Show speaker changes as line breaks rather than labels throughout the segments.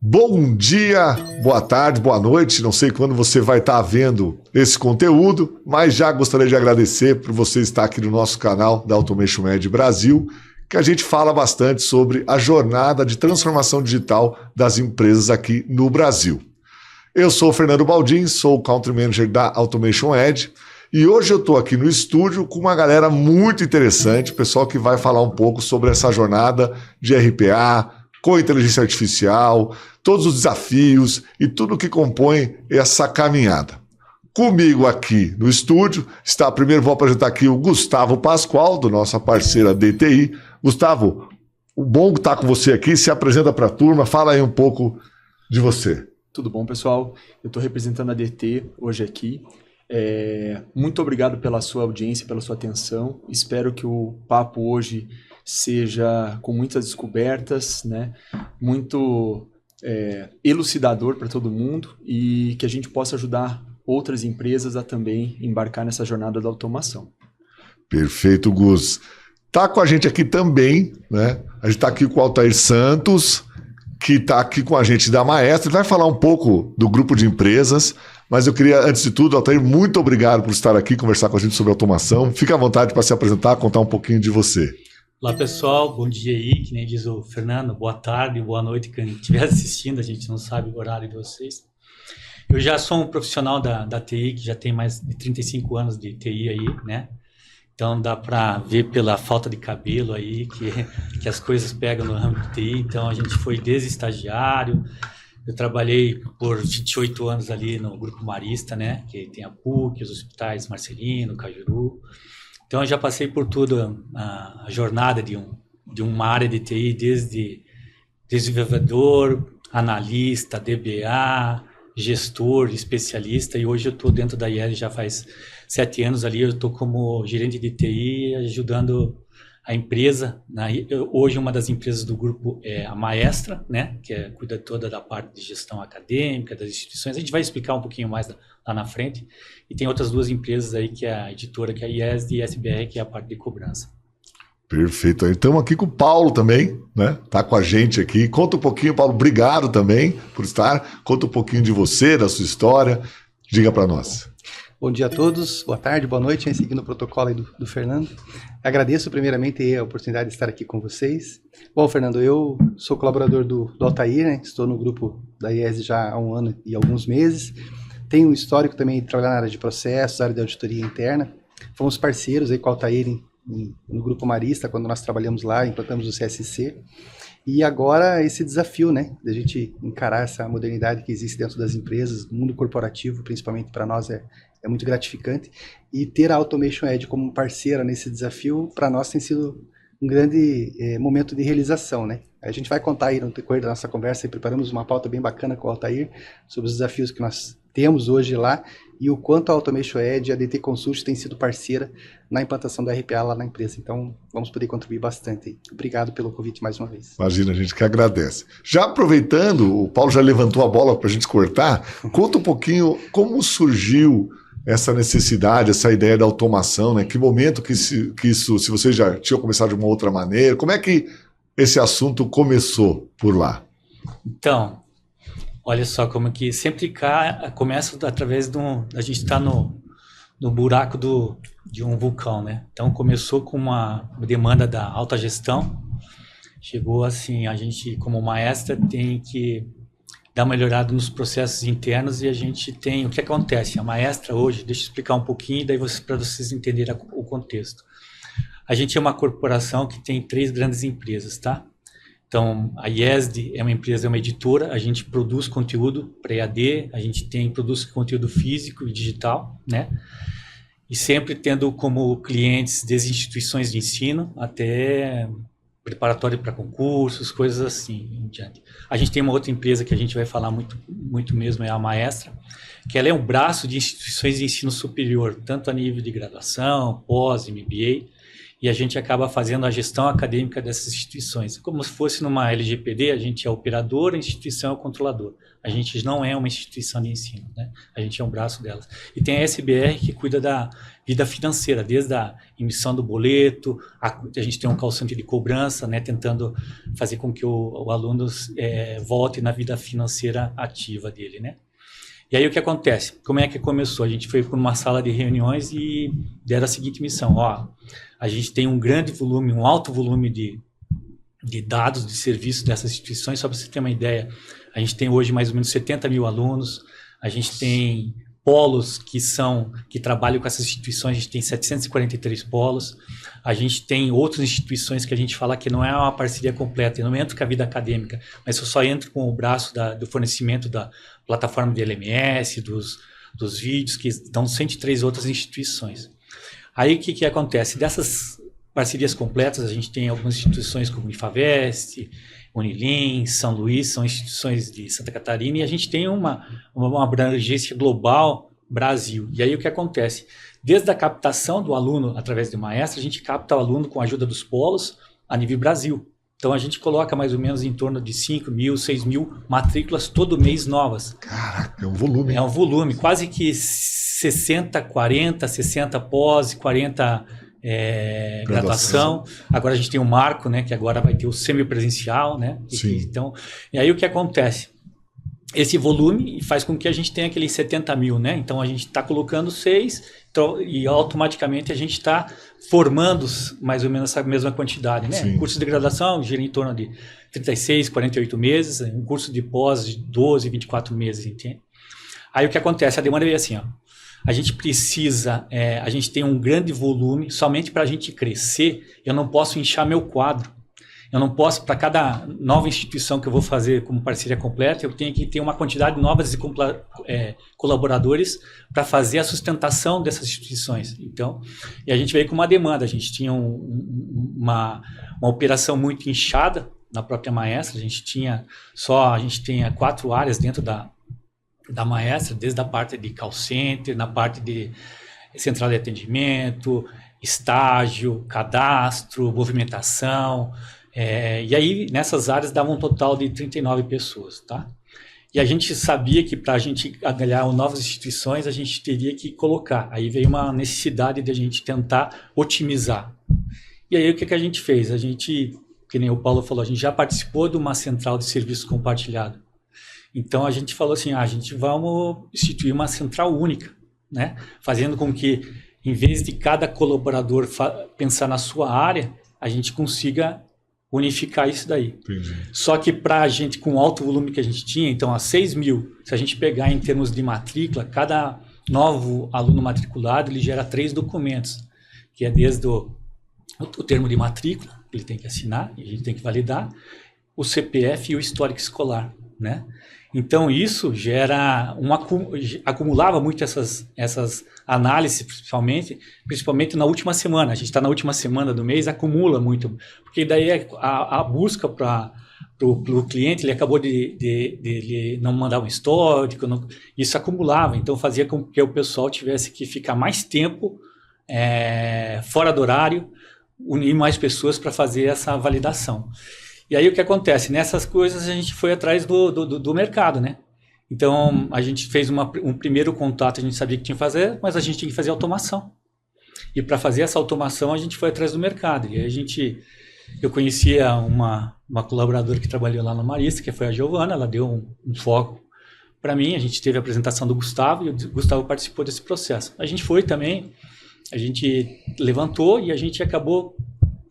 Bom dia, boa tarde, boa noite. Não sei quando você vai estar vendo esse conteúdo, mas já gostaria de agradecer por você estar aqui no nosso canal da Automation Edge Brasil, que a gente fala bastante sobre a jornada de transformação digital das empresas aqui no Brasil. Eu sou o Fernando Baldin, sou o Country Manager da Automation Edge e hoje eu estou aqui no estúdio com uma galera muito interessante, pessoal que vai falar um pouco sobre essa jornada de RPA, com inteligência artificial, todos os desafios e tudo que compõe essa caminhada. Comigo aqui no estúdio está, primeiro vou apresentar aqui o Gustavo Pascoal, do nossa parceira DTI. Gustavo, o bom estar com você aqui, se apresenta para a turma, fala aí um pouco de você.
Tudo bom, pessoal? Eu estou representando a DT hoje aqui. Muito obrigado pela sua audiência, pela sua atenção. Espero que o papo hoje seja com muitas descobertas, né? Muito elucidador para todo mundo e que a gente possa ajudar outras empresas a também embarcar nessa jornada da automação.
Perfeito, Gus. Tá com a gente aqui também, né? A gente está aqui com o Altair Santos, que está aqui com a gente da Maestra. Ele vai falar um pouco do grupo de empresas, mas eu queria, antes de tudo, Altair, muito obrigado por estar aqui, conversar com a gente sobre automação. Fica à vontade para se apresentar, contar um pouquinho de você.
Olá pessoal, bom dia aí, que nem diz o Fernando, boa tarde, boa noite, quem estiver assistindo, a gente não sabe o horário de vocês. Eu já sou um profissional da TI, que já tem mais de 35 anos de TI aí, né? Então dá para ver pela falta de cabelo aí que as coisas pegam no ramo de TI, então a gente foi desde estagiário, eu trabalhei por 28 anos ali no Grupo Marista, né? Que tem a PUC, os hospitais Marcelino, Cajuru. Então, eu já passei por tudo a jornada de uma área de TI, desde desenvolvedor, analista, DBA, gestor, especialista, e hoje eu estou dentro da IES já faz 7 anos ali, eu estou como gerente de TI, ajudando a empresa, né? Hoje uma das empresas do grupo é a Maestra, né? Que cuida toda da parte de gestão acadêmica, das instituições, a gente vai explicar um pouquinho mais lá na frente, e tem outras 2 empresas aí, que é a editora, que é a IES, e a SBR, que é a parte de cobrança.
Perfeito, estamos aqui com o Paulo também, né? Tá com a gente aqui, conta um pouquinho, Paulo, obrigado também por estar, conta um pouquinho de você, da sua história, diga para nós.
Bom dia a todos, boa tarde, boa noite, seguindo o protocolo aí do Fernando. Agradeço primeiramente a oportunidade de estar aqui com vocês. Bom, Fernando, eu sou colaborador do Altair, né? Estou no grupo da IES já há 1 ano e alguns meses. Tenho um histórico também de trabalhar na área de processos, área de auditoria interna. Fomos parceiros aí com o Altair no Grupo Marista, quando nós trabalhamos lá, implantamos o CSC. E agora esse desafio, né, de a gente encarar essa modernidade que existe dentro das empresas, no mundo corporativo, principalmente para nós é muito gratificante. E ter a Automation Edge como parceira nesse desafio, para nós tem sido um grande momento de realização, né? A gente vai contar aí no decorrer da nossa conversa, e preparamos uma pauta bem bacana com o Altair, sobre os desafios que nós temos hoje lá, e o quanto a Automation Edge e a DT Consult tem sido parceira na implantação da RPA lá na empresa. Então, vamos poder contribuir bastante. Obrigado pelo convite mais uma vez.
Imagina, a gente que agradece. Já aproveitando, o Paulo já levantou a bola para a gente cortar, conta um pouquinho como surgiu essa necessidade, essa ideia da automação, né? Que momento que isso, se você já tinha começado de uma outra maneira, como é que esse assunto começou por lá?
Então, olha só como que sempre começa através a gente está no buraco de um vulcão, né? Então começou com uma demanda da alta gestão, chegou assim, a gente como Maestra tem que dar uma melhorada nos processos internos, e a gente tem, o que acontece? A Maestra hoje, deixa eu explicar um pouquinho, daí para vocês entenderem o contexto. A gente é uma corporação que tem 3 grandes empresas, tá? Então, a IESD é uma empresa, é uma editora, a gente produz conteúdo para EAD, a gente produz conteúdo físico e digital, né? E sempre tendo como clientes desde instituições de ensino até preparatório para concursos, coisas assim em diante. A gente tem uma outra empresa que a gente vai falar muito mesmo, é a Maestra, que ela é um braço de instituições de ensino superior, tanto a nível de graduação, pós, MBA, e a gente acaba fazendo a gestão acadêmica dessas instituições. Como se fosse numa LGPD, a gente é operador, a instituição é o controlador. A gente não é uma instituição de ensino, né? A gente é um braço delas. E tem a SBR que cuida da vida financeira, desde a emissão do boleto, a gente tem um call center de cobrança, né, tentando fazer com que o aluno volte na vida financeira ativa dele, né? E aí o que acontece? Como é que começou? A gente foi para uma sala de reuniões e deram a seguinte missão: a gente tem um grande volume, um alto volume de dados, de serviços dessas instituições. Só para você ter uma ideia, a gente tem hoje mais ou menos 70 mil alunos, a gente tem polos que trabalham com essas instituições, a gente tem 743 polos, a gente tem outras instituições que a gente fala que não é uma parceria completa, eu não entro com a vida acadêmica, mas eu só entro com o braço do fornecimento da plataforma de LMS, dos vídeos, que dão 103 outras instituições. Aí o que acontece? Dessas parcerias completas, a gente tem algumas instituições como IFAVEST, Unilin, São Luís, são instituições de Santa Catarina, e a gente tem uma abrangência global Brasil. E aí o que acontece? Desde a captação do aluno através de maestro, a gente capta o aluno com a ajuda dos polos a nível Brasil. Então a gente coloca mais ou menos em torno de 5 mil, 6 mil matrículas todo mês novas.
Caraca, é um volume.
É um volume, quase que 60, 40, 60 pós, 40 graduação. Agora a gente tem o Marco, né, que agora vai ter o semipresencial, né? Então, e aí o que acontece? Esse volume faz com que a gente tenha aqueles 70 mil, né? Então a gente está colocando 6 e automaticamente a gente está formando mais ou menos essa mesma quantidade, né? Um curso de graduação gira em torno de 36, 48 meses, um curso de pós de 12, 24 meses, entende? Aí o que acontece? A demanda veio assim, a gente precisa, a gente tem um grande volume, somente para a gente crescer, eu não posso inchar meu quadro. Eu não posso, para cada nova instituição que eu vou fazer como parceria completa, eu tenho que ter uma quantidade nova de colaboradores para fazer a sustentação dessas instituições. Então, e a gente veio com uma demanda, a gente tinha uma operação muito inchada na própria Maestra, a gente tinha 4 áreas dentro da Maestra, desde a parte de call center, na parte de central de atendimento, estágio, cadastro, movimentação. E aí, nessas áreas, dava um total de 39 pessoas, tá? E a gente sabia que para a gente ganhar novas instituições, a gente teria que colocar. Aí veio uma necessidade de a gente tentar otimizar. E aí, o que a gente fez? A gente, que nem o Paulo falou, a gente já participou de uma central de serviço compartilhado. Então, a gente falou assim, a gente vamos instituir uma central única, né? Fazendo com que, em vez de cada colaborador pensar na sua área, a gente consiga unificar isso daí.
Entendi.
Só que para a gente, com o alto volume que a gente tinha, então a 6 mil, se a gente pegar em termos de matrícula, cada novo aluno matriculado, ele gera 3 documentos, que é desde o termo de matrícula, que ele tem que assinar, e a gente tem que validar, o CPF e o histórico escolar, né? Então isso gera acumulava muito essas análises, principalmente na última semana. A gente está na última semana do mês, acumula muito, porque daí a busca para o cliente, ele acabou de não mandar um histórico, isso acumulava, então fazia com que o pessoal tivesse que ficar mais tempo fora do horário, unir mais pessoas para fazer essa validação. E aí o que acontece? Nessas coisas a gente foi atrás do mercado, né? Então a gente fez um primeiro contato, a gente sabia que tinha que fazer, mas a gente tinha que fazer automação. E para fazer essa automação a gente foi atrás do mercado. E aí eu conhecia uma colaboradora que trabalhou lá no Marista, que foi a Giovana, ela deu um foco para mim, a gente teve a apresentação do Gustavo e o Gustavo participou desse processo. A gente foi também, a gente levantou e a gente acabou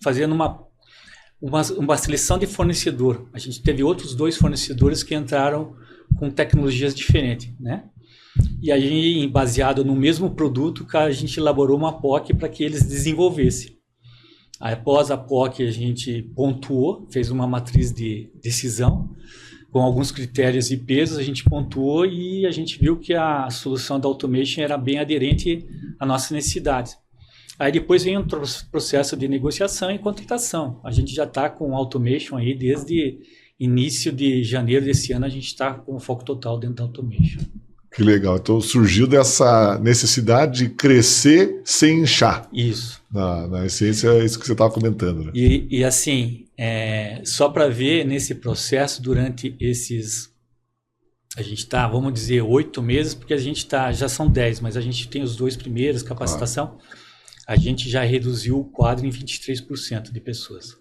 fazendo uma seleção de fornecedor. A gente teve outros 2 fornecedores que entraram com tecnologias diferentes, né? E aí, baseado no mesmo produto, a gente elaborou uma POC para que eles desenvolvessem. Após a POC, a gente pontuou, fez uma matriz de decisão, com alguns critérios e pesos, a gente pontuou e a gente viu que a solução da Automation era bem aderente às nossas necessidades. Aí depois vem um processo de negociação e contratação. A gente já está com Automation aí desde início de janeiro desse ano, a gente está com foco total dentro da Automation.
Que legal. Então surgiu dessa necessidade de crescer sem inchar.
Isso.
Na essência, é isso que você estava comentando, né?
E assim, só para ver nesse processo, durante esses... A gente está, vamos dizer, 8 meses, porque a gente está, já são 10, mas a gente tem os 2 primeiros, capacitação, a gente já reduziu o quadro em 23% de pessoas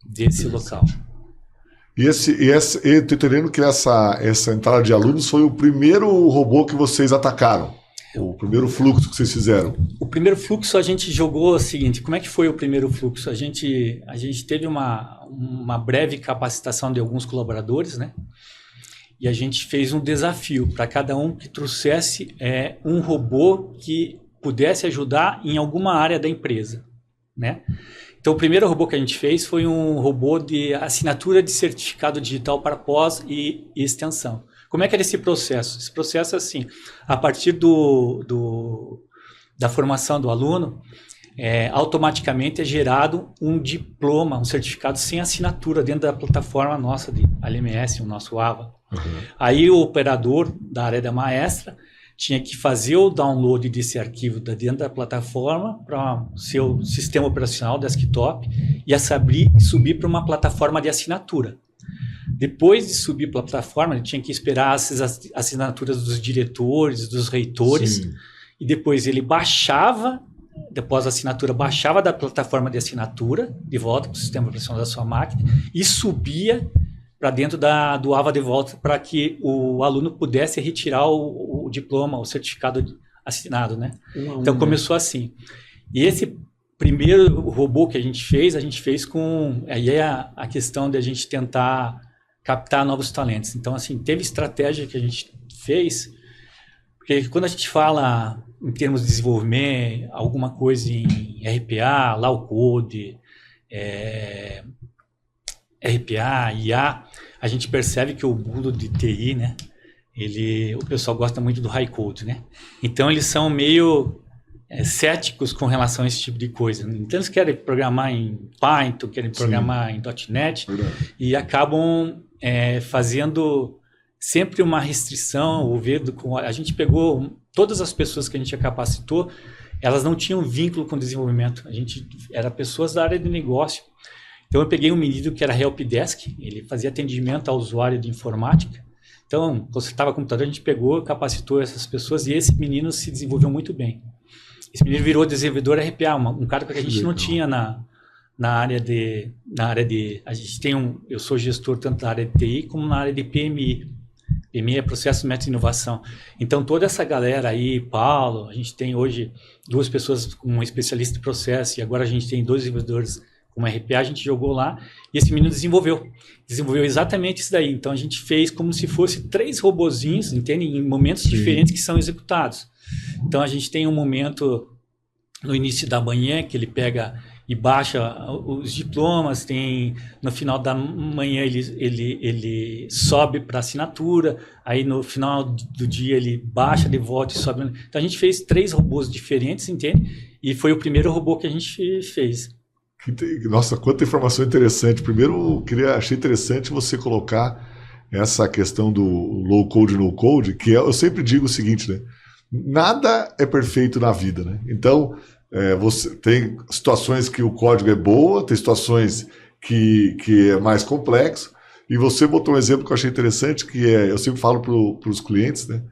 desse local.
E eu estou entendendo que essa entrada de alunos foi o primeiro robô que vocês atacaram, o primeiro fluxo que vocês fizeram.
O primeiro fluxo a gente jogou o seguinte, como é que foi o primeiro fluxo? A gente teve uma breve capacitação de alguns colaboradores, né? E a gente fez um desafio para cada um que trouxesse um robô que pudesse ajudar em alguma área da empresa, né? Então, o primeiro robô que a gente fez foi um robô de assinatura de certificado digital para pós e extensão. Como é que era esse processo? Esse processo é assim, a partir da formação do aluno, automaticamente é gerado um diploma, um certificado sem assinatura dentro da plataforma nossa de LMS, o nosso AVA. Uhum. Aí o operador da área da maestra tinha que fazer o download desse arquivo dentro da plataforma para o seu sistema operacional desktop e subir para uma plataforma de assinatura. Depois de subir para a plataforma, ele tinha que esperar as assinaturas dos diretores, dos reitores. Sim. E depois ele baixava, depois a assinatura baixava da plataforma de assinatura, de volta para o sistema operacional da sua máquina, e subia para dentro do AVA de volta para que o aluno pudesse retirar o diploma, o certificado assinado, né? Então começou assim. E esse primeiro robô que a gente fez com... Aí é a questão de a gente tentar captar novos talentos. Então, assim, teve estratégia que a gente fez, porque quando a gente fala em termos de desenvolvimento, alguma coisa em RPA, low code, RPA, IA, a gente percebe que o mundo de TI, né, o pessoal gosta muito do high code, né? Então eles são meio céticos com relação a esse tipo de coisa. Então eles querem programar em Python, querem programar em .NET e acabam fazendo sempre uma restrição. A gente pegou todas as pessoas que a gente capacitou, elas não tinham vínculo com o desenvolvimento. Era pessoas da área de negócio. Então, eu peguei um menino que era helpdesk, ele fazia atendimento ao usuário de informática. Então, você estava com o computador, a gente pegou, capacitou essas pessoas e esse menino se desenvolveu muito bem. Esse menino virou desenvolvedor RPA, um cara que a gente não tinha na área de... A gente tem eu sou gestor tanto da área de TI como na área de PMI. PMI é Processo, Método e Inovação. Então, toda essa galera aí, Paulo, a gente tem hoje 2 pessoas com um especialista de processo e agora a gente tem 2 desenvolvedores com RPA, a gente jogou lá e esse menino desenvolveu exatamente isso daí. Então a gente fez como se fosse 3 robozinhos, entende? Em momentos diferentes que são executados. Então a gente tem um momento no início da manhã que ele pega e baixa os diplomas, no final da manhã ele sobe para assinatura, aí no final do dia ele baixa de volta e sobe. Então a gente fez 3 robôs diferentes, entende? E foi o primeiro robô que a gente fez.
Nossa, quanta informação interessante. Primeiro, achei interessante você colocar essa questão do low code, no code, que eu sempre digo o seguinte, né? Nada é perfeito na vida, né? Então, você tem situações que o código é boa, tem situações que é mais complexo, e você botou um exemplo que eu achei interessante, que eu sempre falo para os clientes, né?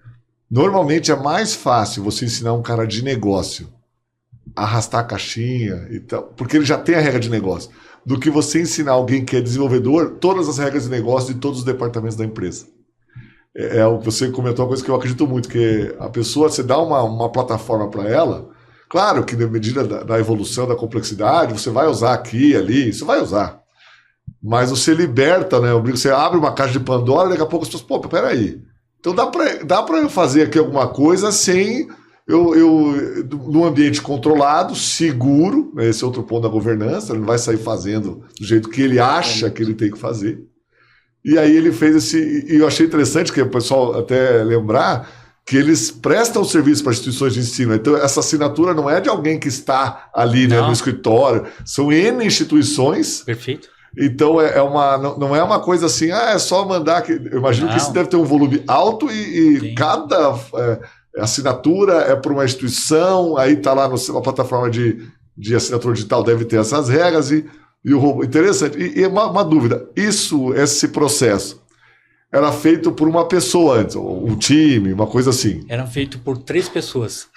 Normalmente é mais fácil você ensinar um cara de negócio arrastar a caixinha e tal, porque ele já tem a regra de negócio, do que você ensinar alguém que é desenvolvedor todas as regras de negócio de todos os departamentos da empresa. Você comentou uma coisa que eu acredito muito, que a pessoa, você dá uma plataforma para ela, claro que na medida da evolução, da complexidade, você vai usar aqui e ali, isso vai usar, mas você liberta, né? Você abre uma caixa de Pandora e daqui a pouco as pessoas, pô, peraí, então dá para eu fazer aqui alguma coisa sem... num ambiente controlado, seguro, né, esse é outro ponto da governança, ele não vai sair fazendo do jeito que ele acha que ele tem que fazer. E aí ele fez e eu achei interessante que o pessoal até lembrar que eles prestam serviço para instituições de ensino. Então essa assinatura não é de alguém que está ali, né, no escritório, são N instituições.
Perfeito.
Então não é uma coisa assim, é só mandar. Eu imagino que isso deve ter um volume alto e cada... assinatura é para uma instituição, aí está lá na plataforma de de assinatura digital deve ter essas regras e o robô... Interessante. E uma dúvida, esse processo era feito por uma pessoa antes, um time, uma coisa assim?
Era feito por 3 pessoas.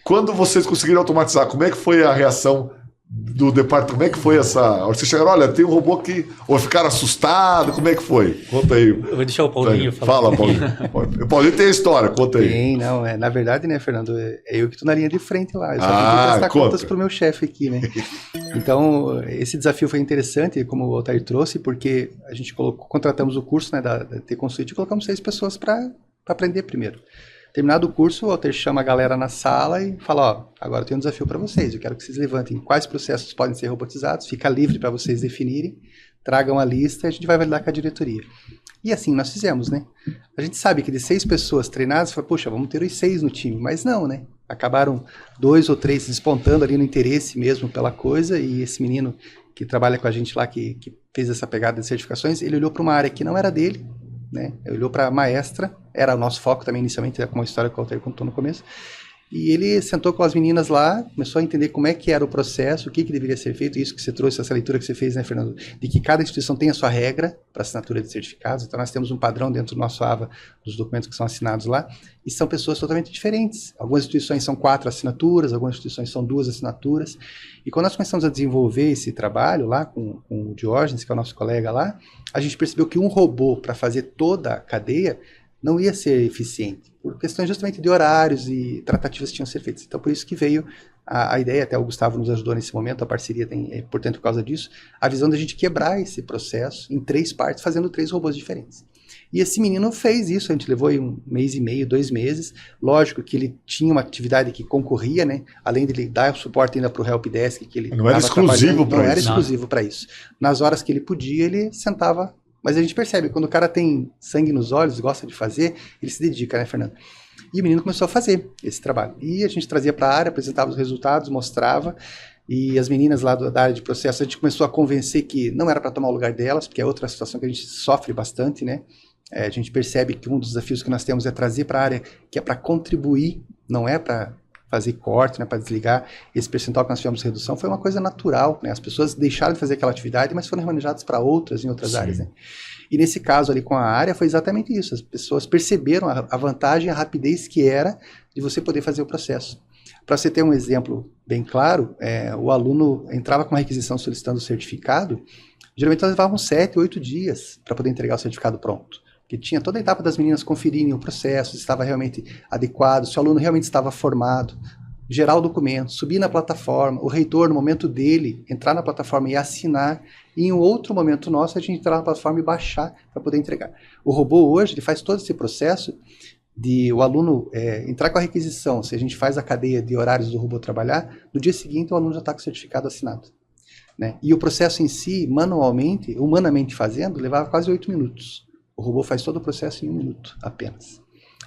Quando vocês conseguiram automatizar, como é que foi a reação do departamento? Como é que foi essa... Vocês chegaram, olha, tem um robô aqui, ou ficaram assustados, como é que foi? Conta aí.
Eu vou deixar o Paulinho falar.
Fala, Paulinho. O Paulinho tem a história, conta aí.
Tem, não, na verdade, né, Fernando, é eu que estou na linha de frente lá, eu só tenho que prestar contas pro meu chefe aqui, né. Então, esse desafio foi interessante, como o Altair trouxe, porque a gente contratamos o curso, né, da T-Consult e colocamos 6 pessoas para aprender primeiro. Terminado o curso, o Walter chama a galera na sala e fala, ó, agora eu tenho um desafio para vocês, eu quero que vocês levantem quais processos podem ser robotizados, fica livre para vocês definirem, tragam a lista e a gente vai validar com a diretoria. E assim nós fizemos, né? A gente sabe que de 6 pessoas treinadas, foi, poxa, vamos ter os 6 no time, mas não, né? Acabaram 2 ou 3 despontando ali no interesse mesmo pela coisa, e esse menino que trabalha com a gente lá, que fez essa pegada de certificações, ele olhou para uma área que não era dele, né? Ele olhou para a maestra, era o nosso foco também inicialmente, como a história que o Altair contou no começo, e ele sentou com as meninas lá, começou a entender como é que era o processo, o que deveria ser feito, isso que você trouxe, essa leitura que você fez, né, Fernando, de que cada instituição tem a sua regra para assinatura de certificados, então nós temos um padrão dentro do nosso AVA, dos documentos que são assinados lá, e são pessoas totalmente diferentes. Algumas instituições são 4 assinaturas, algumas instituições são 2 assinaturas, e quando nós começamos a desenvolver esse trabalho lá com o Diógenes, que é o nosso colega lá, a gente percebeu que um robô para fazer toda a cadeia não ia ser eficiente, por questões justamente de horários e tratativas que tinham que ser feitas. Então, por isso que veio a ideia, até o Gustavo nos ajudou nesse momento, a parceria tem, portanto, por causa disso, a visão da gente quebrar esse processo em 3 partes, fazendo 3 robôs diferentes. E esse menino fez isso, a gente levou aí 1 mês e meio, 2 meses, lógico que ele tinha uma atividade que concorria, né, além de ele dar o suporte ainda para o Helpdesk, que ele
não era exclusivo para isso.
Não era exclusivo para isso. Nas horas que ele podia, ele sentava. Mas a gente percebe, quando o cara tem sangue nos olhos, gosta de fazer, ele se dedica, né, Fernando? E o menino começou a fazer esse trabalho. E a gente trazia para a área, apresentava os resultados, mostrava, e as meninas lá da área de processo, a gente começou a convencer que não era para tomar o lugar delas, porque é outra situação que a gente sofre bastante, né? A gente percebe que um dos desafios que nós temos é trazer para a área que é para contribuir, não é para fazer corte, né, para desligar. Esse percentual que nós tivemos de redução foi uma coisa natural, né? As pessoas deixaram de fazer aquela atividade, mas foram remanejadas para outras em outras áreas, né? E nesse caso ali com a área foi exatamente isso. As pessoas perceberam a vantagem, a rapidez que era de você poder fazer o processo. Para você ter um exemplo bem claro, o aluno entrava com uma requisição solicitando o certificado, geralmente nós levávamos 7, 8 dias para poder entregar o certificado pronto. Que tinha toda a etapa das meninas conferirem o processo, se estava realmente adequado, se o aluno realmente estava formado, gerar o documento, subir na plataforma, o reitor, no momento dele, entrar na plataforma e assinar, e em um outro momento nosso, a gente entrar na plataforma e baixar para poder entregar. O robô hoje, ele faz todo esse processo de o aluno entrar com a requisição, se a gente faz a cadeia de horários do robô trabalhar, no dia seguinte o aluno já está com o certificado assinado, né? E o processo em si, manualmente, humanamente fazendo, levava quase 8 minutos. O robô faz todo o processo em 1 minuto apenas.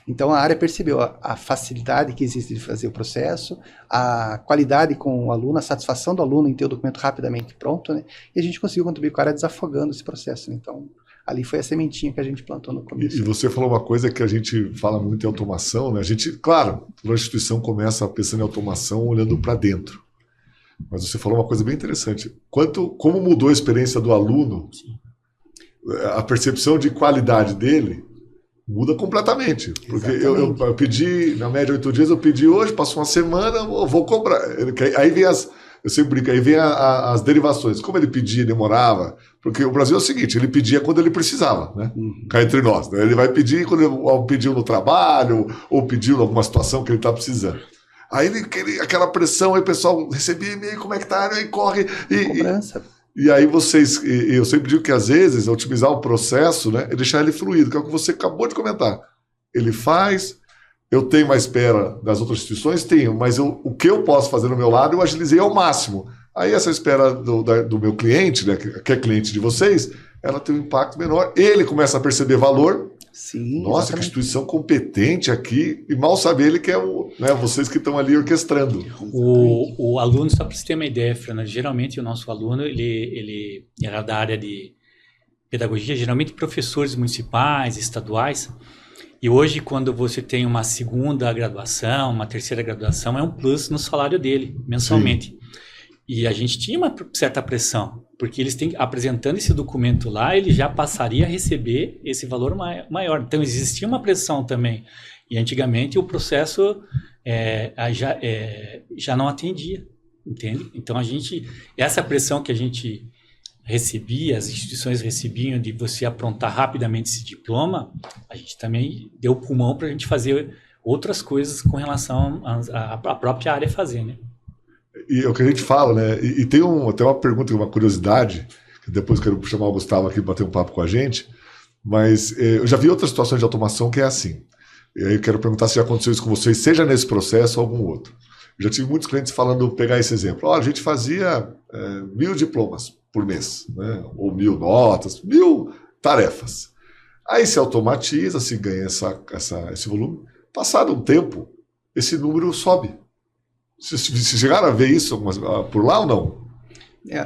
Então a área percebeu a facilidade que existe de fazer o processo, a qualidade com o aluno, a satisfação do aluno em ter o documento rapidamente pronto, né? E a gente conseguiu contribuir com a área desafogando esse processo, né? Então ali foi a sementinha que a gente plantou no começo.
E você falou uma coisa que a gente fala muito em automação, né? A gente, claro, toda instituição começa pensando em automação olhando para dentro. Mas você falou uma coisa bem interessante. Como mudou a experiência do aluno, a percepção de qualidade dele muda completamente. Porque eu pedi, na média, 8 dias, eu pedi hoje, passou uma semana, eu vou cobrar. Aí vem eu sempre brinco, aí vem as derivações. Como ele pedia, demorava. Porque o Brasil é o seguinte, ele pedia quando ele precisava, né? Cá entre nós, né? Ele vai pedir quando ele pediu no trabalho, ou pediu em alguma situação que ele está precisando. Aí aquela pressão, aí o pessoal recebia e-mail, como é que tá? Aí corre.
Cobrança.
E aí eu sempre digo que às vezes otimizar o processo, né, é deixar ele fluido, que é o que você acabou de comentar. Ele faz, eu tenho uma espera das outras instituições? Tenho, mas o que eu posso fazer no meu lado, eu agilizei ao máximo. Aí essa espera do meu cliente, né, que é cliente de vocês, ela tem um impacto menor, ele começa a perceber valor.
Sim,
nossa,
exatamente.
Que instituição competente aqui, e mal sabe ele que é vocês que estão ali orquestrando.
O aluno, só para você ter uma ideia, Fernando, geralmente o nosso aluno, ele era da área de pedagogia, geralmente professores municipais, estaduais, e hoje quando você tem uma segunda graduação, uma terceira graduação, é um plus no salário dele, mensalmente. Sim. E a gente tinha uma certa pressão, porque eles têm, apresentando esse documento lá, ele já passaria a receber esse valor maior. Então, existia uma pressão também. E antigamente o processo já não atendia, entende? Então, essa pressão que a gente recebia, as instituições recebiam de você aprontar rapidamente esse diploma, a gente também deu pulmão para a gente fazer outras coisas com relação à própria área fazer, né?
E é o que a gente fala, né? E tem até uma pergunta, uma curiosidade, que depois quero chamar o Gustavo aqui para bater um papo com a gente, mas eu já vi outras situações de automação que é assim. E aí eu quero perguntar se já aconteceu isso com vocês, seja nesse processo ou algum outro. Eu já tive muitos clientes falando, pegar esse exemplo. Olha, a gente fazia 1.000 diplomas por mês, né? Ou 1.000 notas, 1.000 tarefas. Aí se automatiza, se ganha esse volume. Passado um tempo, esse número sobe. Se chegaram a ver isso por lá ou não?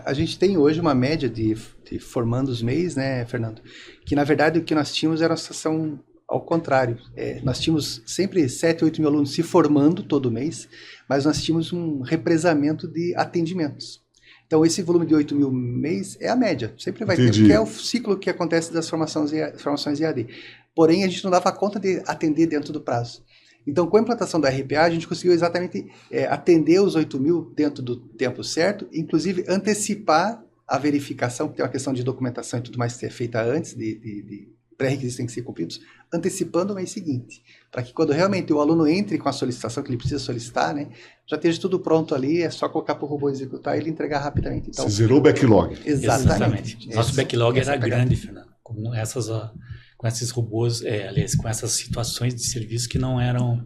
A gente tem hoje uma média de formandos mês, né, Fernando? Que na verdade o que nós tínhamos era uma situação ao contrário. Nós tínhamos sempre 7, 8 mil alunos se formando todo mês, mas nós tínhamos um represamento de atendimentos. Então esse volume de 8 mil mês é a média, sempre vai ter, porque é o ciclo que acontece das formações EAD. Porém, a gente não dava conta de atender dentro do prazo. Então, com a implantação da RPA, a gente conseguiu exatamente atender os 8 mil dentro do tempo certo, inclusive antecipar a verificação, que tem uma questão de documentação e tudo mais que ser feita antes, de pré-requisitos que têm que ser cumpridos, antecipando o mês seguinte, para que quando realmente o aluno entre com a solicitação que ele precisa solicitar, né, já esteja tudo pronto ali, é só colocar para o robô executar e ele entregar rapidamente. Então,
você zerou o backlog.
Exatamente. Nosso backlog era grande, Fernando, com esses robôs, aliás, com essas situações de serviço que não eram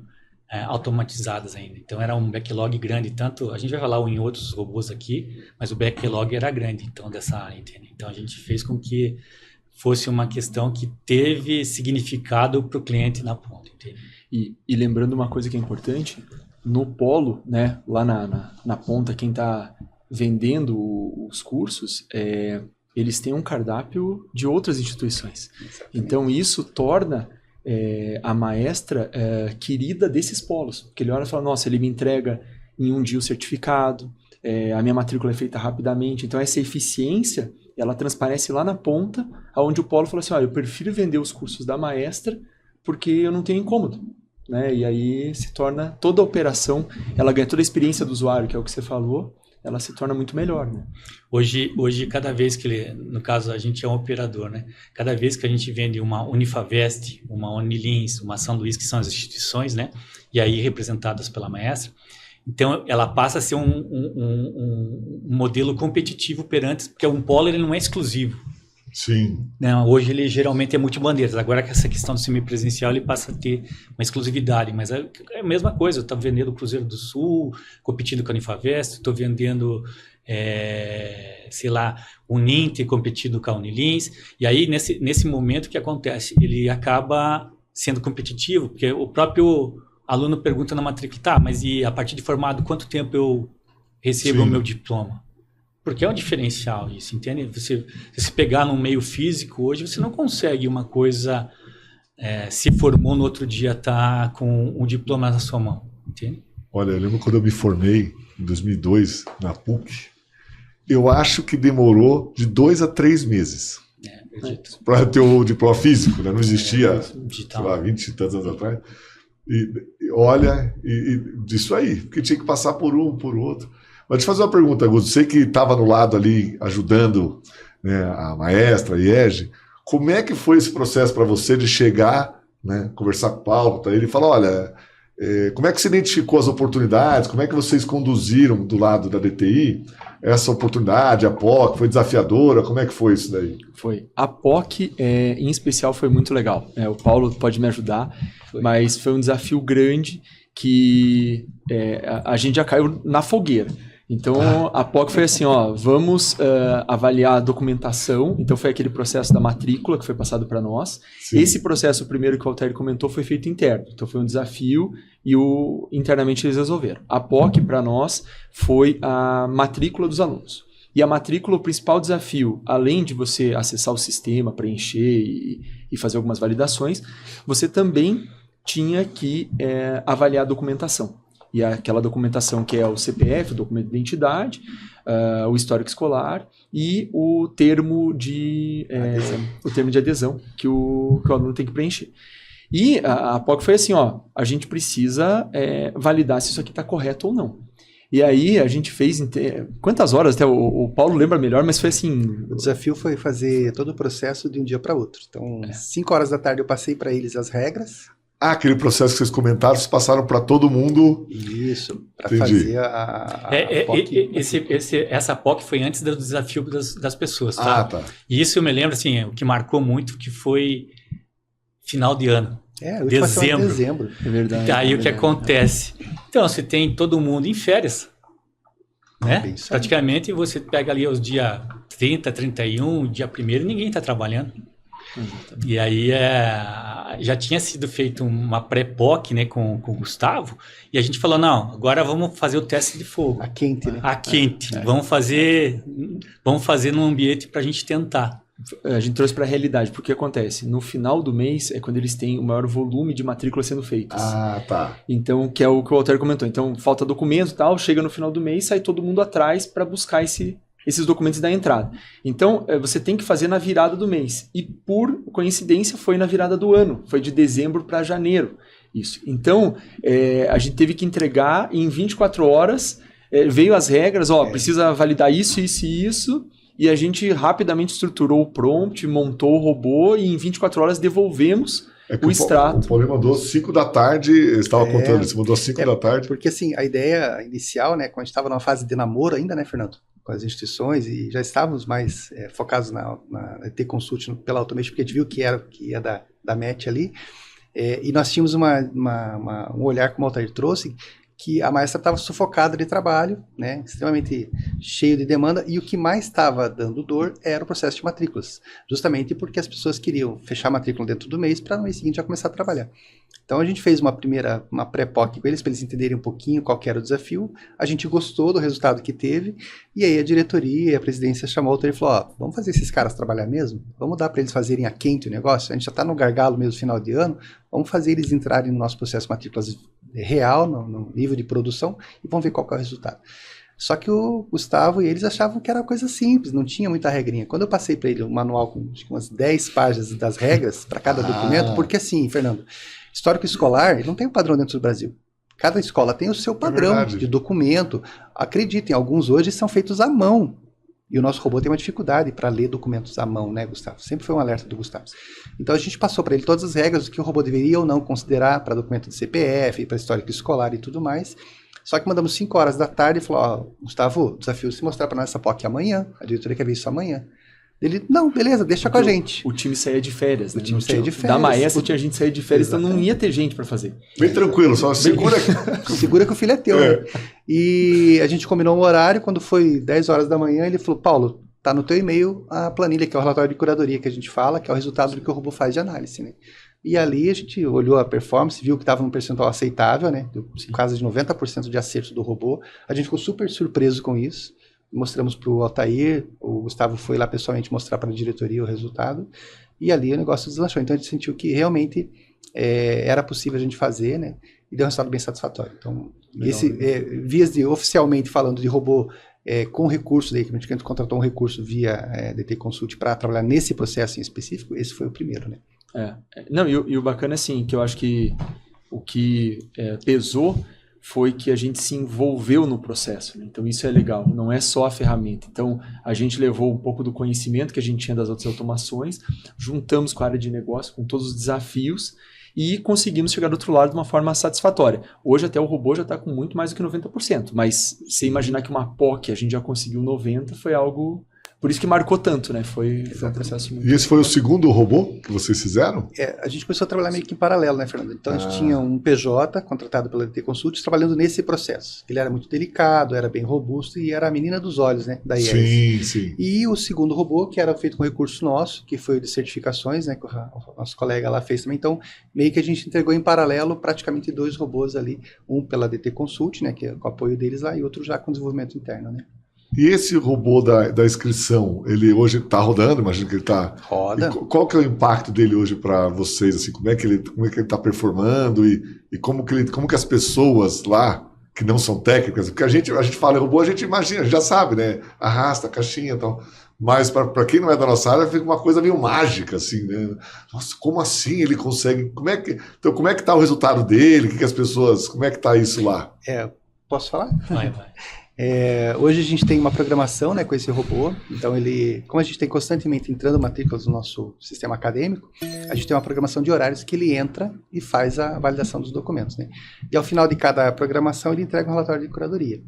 automatizadas ainda. Então, era um backlog grande, tanto, a gente vai falar em outros robôs aqui, mas o backlog era grande, então, dessa área, entende? Então, a gente fez com que fosse uma questão que teve significado para o cliente na ponta, entende?
E lembrando uma coisa que é importante, no polo, né, lá na ponta, quem está vendendo os cursos, eles têm um cardápio de outras instituições. Exatamente. Então, isso torna a maestra querida desses polos. Porque ele olha e fala, nossa, ele me entrega em um dia o certificado, a minha matrícula é feita rapidamente. Então, essa eficiência, ela transparece lá na ponta, onde o polo fala assim, olha, eu prefiro vender os cursos da maestra porque eu não tenho incômodo. Né? E aí se torna toda a operação, ela ganha toda a experiência do usuário, que é o que você falou, ela se torna muito melhor, né?
Hoje, cada vez que no caso, a gente é um operador, né? Cada vez que a gente vende uma Unifavest, uma Unilins, uma São Luís, que são as instituições, né? E aí representadas pela maestra, então ela passa a ser um modelo competitivo perante, porque um polo ele não é exclusivo.
Sim.
Não, hoje ele geralmente é multibandeiras. Agora que essa questão do semipresencial ele passa a ter uma exclusividade, mas é a mesma coisa. Eu estou vendendo o Cruzeiro do Sul, competindo com a Unifavest, estou vendendo, sei lá, o Ninter competindo com a Unilins. E aí, nesse momento, o que acontece? Ele acaba sendo competitivo, porque o próprio aluno pergunta na matrícula, tá, mas e a partir de formado, quanto tempo eu recebo o meu diploma? Porque é um diferencial isso, entende? Você se pegar num meio físico hoje, você não consegue uma coisa, se formou no outro dia, tá com um diploma na sua mão, entende?
Olha, eu lembro quando eu me formei, em 2002, na PUC, eu acho que demorou de 2 a 3 meses para ter o diploma físico, né? Não existia, sei lá, 20 e tantos anos atrás. E olha, disso aí, porque tinha que passar por um, por outro. Mas deixa eu fazer uma pergunta, Augusto. Você que estava no lado ali ajudando, né, a maestra, a IEG, como é que foi esse processo para você de chegar, né, conversar com o Paulo, tá, ele falou, olha, como é que você identificou as oportunidades, como é que vocês conduziram do lado da DTI essa oportunidade, a POC, foi desafiadora, como é que foi isso daí?
Foi. A POC, em especial, foi muito legal. O Paulo pode me ajudar, mas foi um desafio grande que a gente já caiu na fogueira. Então, a POC foi assim, vamos avaliar a documentação. Então, foi aquele processo da matrícula que foi passado para nós. Sim. Esse processo, o primeiro que o Altair comentou, foi feito interno. Então, foi um desafio e internamente eles resolveram. A POC, para nós, foi a matrícula dos alunos. E a matrícula, o principal desafio, além de você acessar o sistema, preencher e fazer algumas validações, você também tinha que avaliar a documentação. E aquela documentação que é o CPF, o documento de identidade, o histórico escolar e o termo de adesão que o aluno tem que preencher. E a POC foi assim, a gente precisa validar se isso aqui está correto ou não. E aí a gente fez... Quantas horas? Até o Paulo lembra melhor, mas foi assim...
O desafio foi fazer todo o processo de um dia para outro. Então, 5 horas da tarde eu passei para eles as regras.
Aquele processo que vocês comentaram, vocês passaram para todo mundo.
Isso, para fazer a POC.
Essa POC foi antes do desafio das pessoas, tá?
Tá.
E isso eu me lembro, assim, o que marcou muito, que foi final de ano.
Dezembro.
É verdade.
Aí o que acontece? Então, você tem todo mundo em férias, né? Praticamente você pega ali os dias 30, 31, dia 1º, ninguém está trabalhando. E aí já tinha sido feito uma pré-POC, né, com o Gustavo, e a gente falou, não, agora vamos fazer o teste de fogo.
A quente, né?
A quente. Vamos fazer num ambiente para a gente tentar.
A gente trouxe para a realidade, porque acontece, no final do mês é quando eles têm o maior volume de matrículas sendo feitas.
Tá.
Então, que é o que o Walter comentou. Então, falta documento e tal, chega no final do mês, sai todo mundo atrás para buscar esses documentos da entrada. Então, você tem que fazer na virada do mês. E, por coincidência, foi na virada do ano. Foi de dezembro para janeiro. Isso. Então, a gente teve que entregar em 24 horas, veio as regras, precisa validar isso, isso e isso, e a gente rapidamente estruturou o prompt, montou o robô e em 24 horas devolvemos o extrato.
O Paulo mandou 5 da tarde, eu estava contando, você mandou 5 da tarde.
Porque assim, a ideia inicial, né, quando a gente estava numa fase de namoro ainda, né, Fernando, com as instituições, e já estávamos mais focados na ET Consult pela Automation, porque a gente viu que ia da MET ali, e nós tínhamos um olhar, como o Altair trouxe, que a maestra estava sufocada de trabalho, né, extremamente cheio de demanda, e o que mais estava dando dor era o processo de matrículas, justamente porque as pessoas queriam fechar a matrícula dentro do mês para no mês seguinte já começar a trabalhar. Então a gente fez uma pré-POC com eles, para eles entenderem um pouquinho qual que era o desafio, a gente gostou do resultado que teve, e aí a diretoria e a presidência chamou o Altair e falou, vamos fazer esses caras trabalhar mesmo? Vamos dar para eles fazerem a quente o negócio? A gente já está no gargalo mesmo final de ano, vamos fazer eles entrarem no nosso processo de matrículas real, no nível de produção, e vamos ver qual que é o resultado. Só que o Gustavo e eles achavam que era coisa simples, não tinha muita regrinha. Quando eu passei para ele um manual com acho que umas 10 páginas das regras para cada documento, porque assim, Fernando, histórico escolar ele não tem um padrão dentro do Brasil. Cada escola tem o seu padrão de documento. Acreditem, alguns hoje são feitos à mão. E o nosso robô tem uma dificuldade para ler documentos à mão, né, Gustavo? Sempre foi um alerta do Gustavo. Então a gente passou para ele todas as regras do que o robô deveria ou não considerar para documento de CPF, para histórico escolar e tudo mais. Só que mandamos 5 horas da tarde e falou, Gustavo, desafio se mostrar para nós essa POC amanhã. A diretoria quer ver isso amanhã. Ele, não, beleza, deixa com a gente.
O time saía de férias, né?
O time saía de férias.
Da Maestra tinha gente sair de férias, então não ia ter gente para fazer.
Bem tranquilo, só segura
segura que o filho é teu, né? E a gente combinou um horário, quando foi 10 horas da manhã, ele falou, Paulo, tá no teu e-mail a planilha, que é o relatório de curadoria que a gente fala, que é o resultado do que o robô faz de análise, né? E ali a gente olhou a performance, viu que estava num percentual aceitável, né? Em casa de 90% de acerto do robô. A gente ficou super surpreso com isso. Mostramos para o Altair, o Gustavo foi lá pessoalmente mostrar para a diretoria o resultado, e ali o negócio deslanchou. Então a gente sentiu que realmente era possível a gente fazer, né? E deu um resultado bem satisfatório. Então, vias de oficialmente falando de robô com recurso, daí que a gente contratou um recurso via DT Consult para trabalhar nesse processo em específico, esse foi o primeiro, né?
Não, e o bacana é assim, que eu acho que o que pesou foi que a gente se envolveu no processo, né? Então isso é legal, não é só a ferramenta. Então a gente levou um pouco do conhecimento que a gente tinha das outras automações, juntamos com a área de negócio, com todos os desafios e conseguimos chegar do outro lado de uma forma satisfatória. Hoje até o robô já está com muito mais do que 90%, mas se imaginar que uma POC a gente já conseguiu 90%, foi algo... Por isso que marcou tanto, né? Foi um processo muito...
E esse foi o segundo robô que vocês fizeram?
A gente começou a trabalhar meio que em paralelo, né, Fernando? Então a gente tinha um PJ contratado pela DT Consult trabalhando nesse processo. Ele era muito delicado, era bem robusto e era a menina dos olhos, né, da IES.
Sim, sim.
E o segundo robô, que era feito com recurso nosso, que foi de certificações, né, que o nosso colega lá fez também. Então, meio que a gente entregou em paralelo praticamente 2 robôs ali, um pela DT Consult, né, que é com o apoio deles lá, e outro já com desenvolvimento interno, né.
E esse robô da inscrição, ele hoje está rodando? Imagino que ele está...
Roda.
Qual que é o impacto dele hoje para vocês? Assim, como é que ele está performando e como que as pessoas lá que não são técnicas, porque a gente fala em robô, a gente imagina, a gente já sabe, né? Arrasta a caixinha e tal. Mas para quem não é da nossa área, fica uma coisa meio mágica, assim, né? Nossa, como assim ele consegue? Como é que tá o resultado dele? Como é que tá isso lá?
Posso falar?
Vai.
Hoje a gente tem uma programação, né, com esse robô. Então como a gente tem constantemente entrando matrículas no nosso sistema acadêmico, a gente tem uma programação de horários que ele entra e faz a validação dos documentos, né? E ao final de cada programação ele entrega um relatório de curadoria.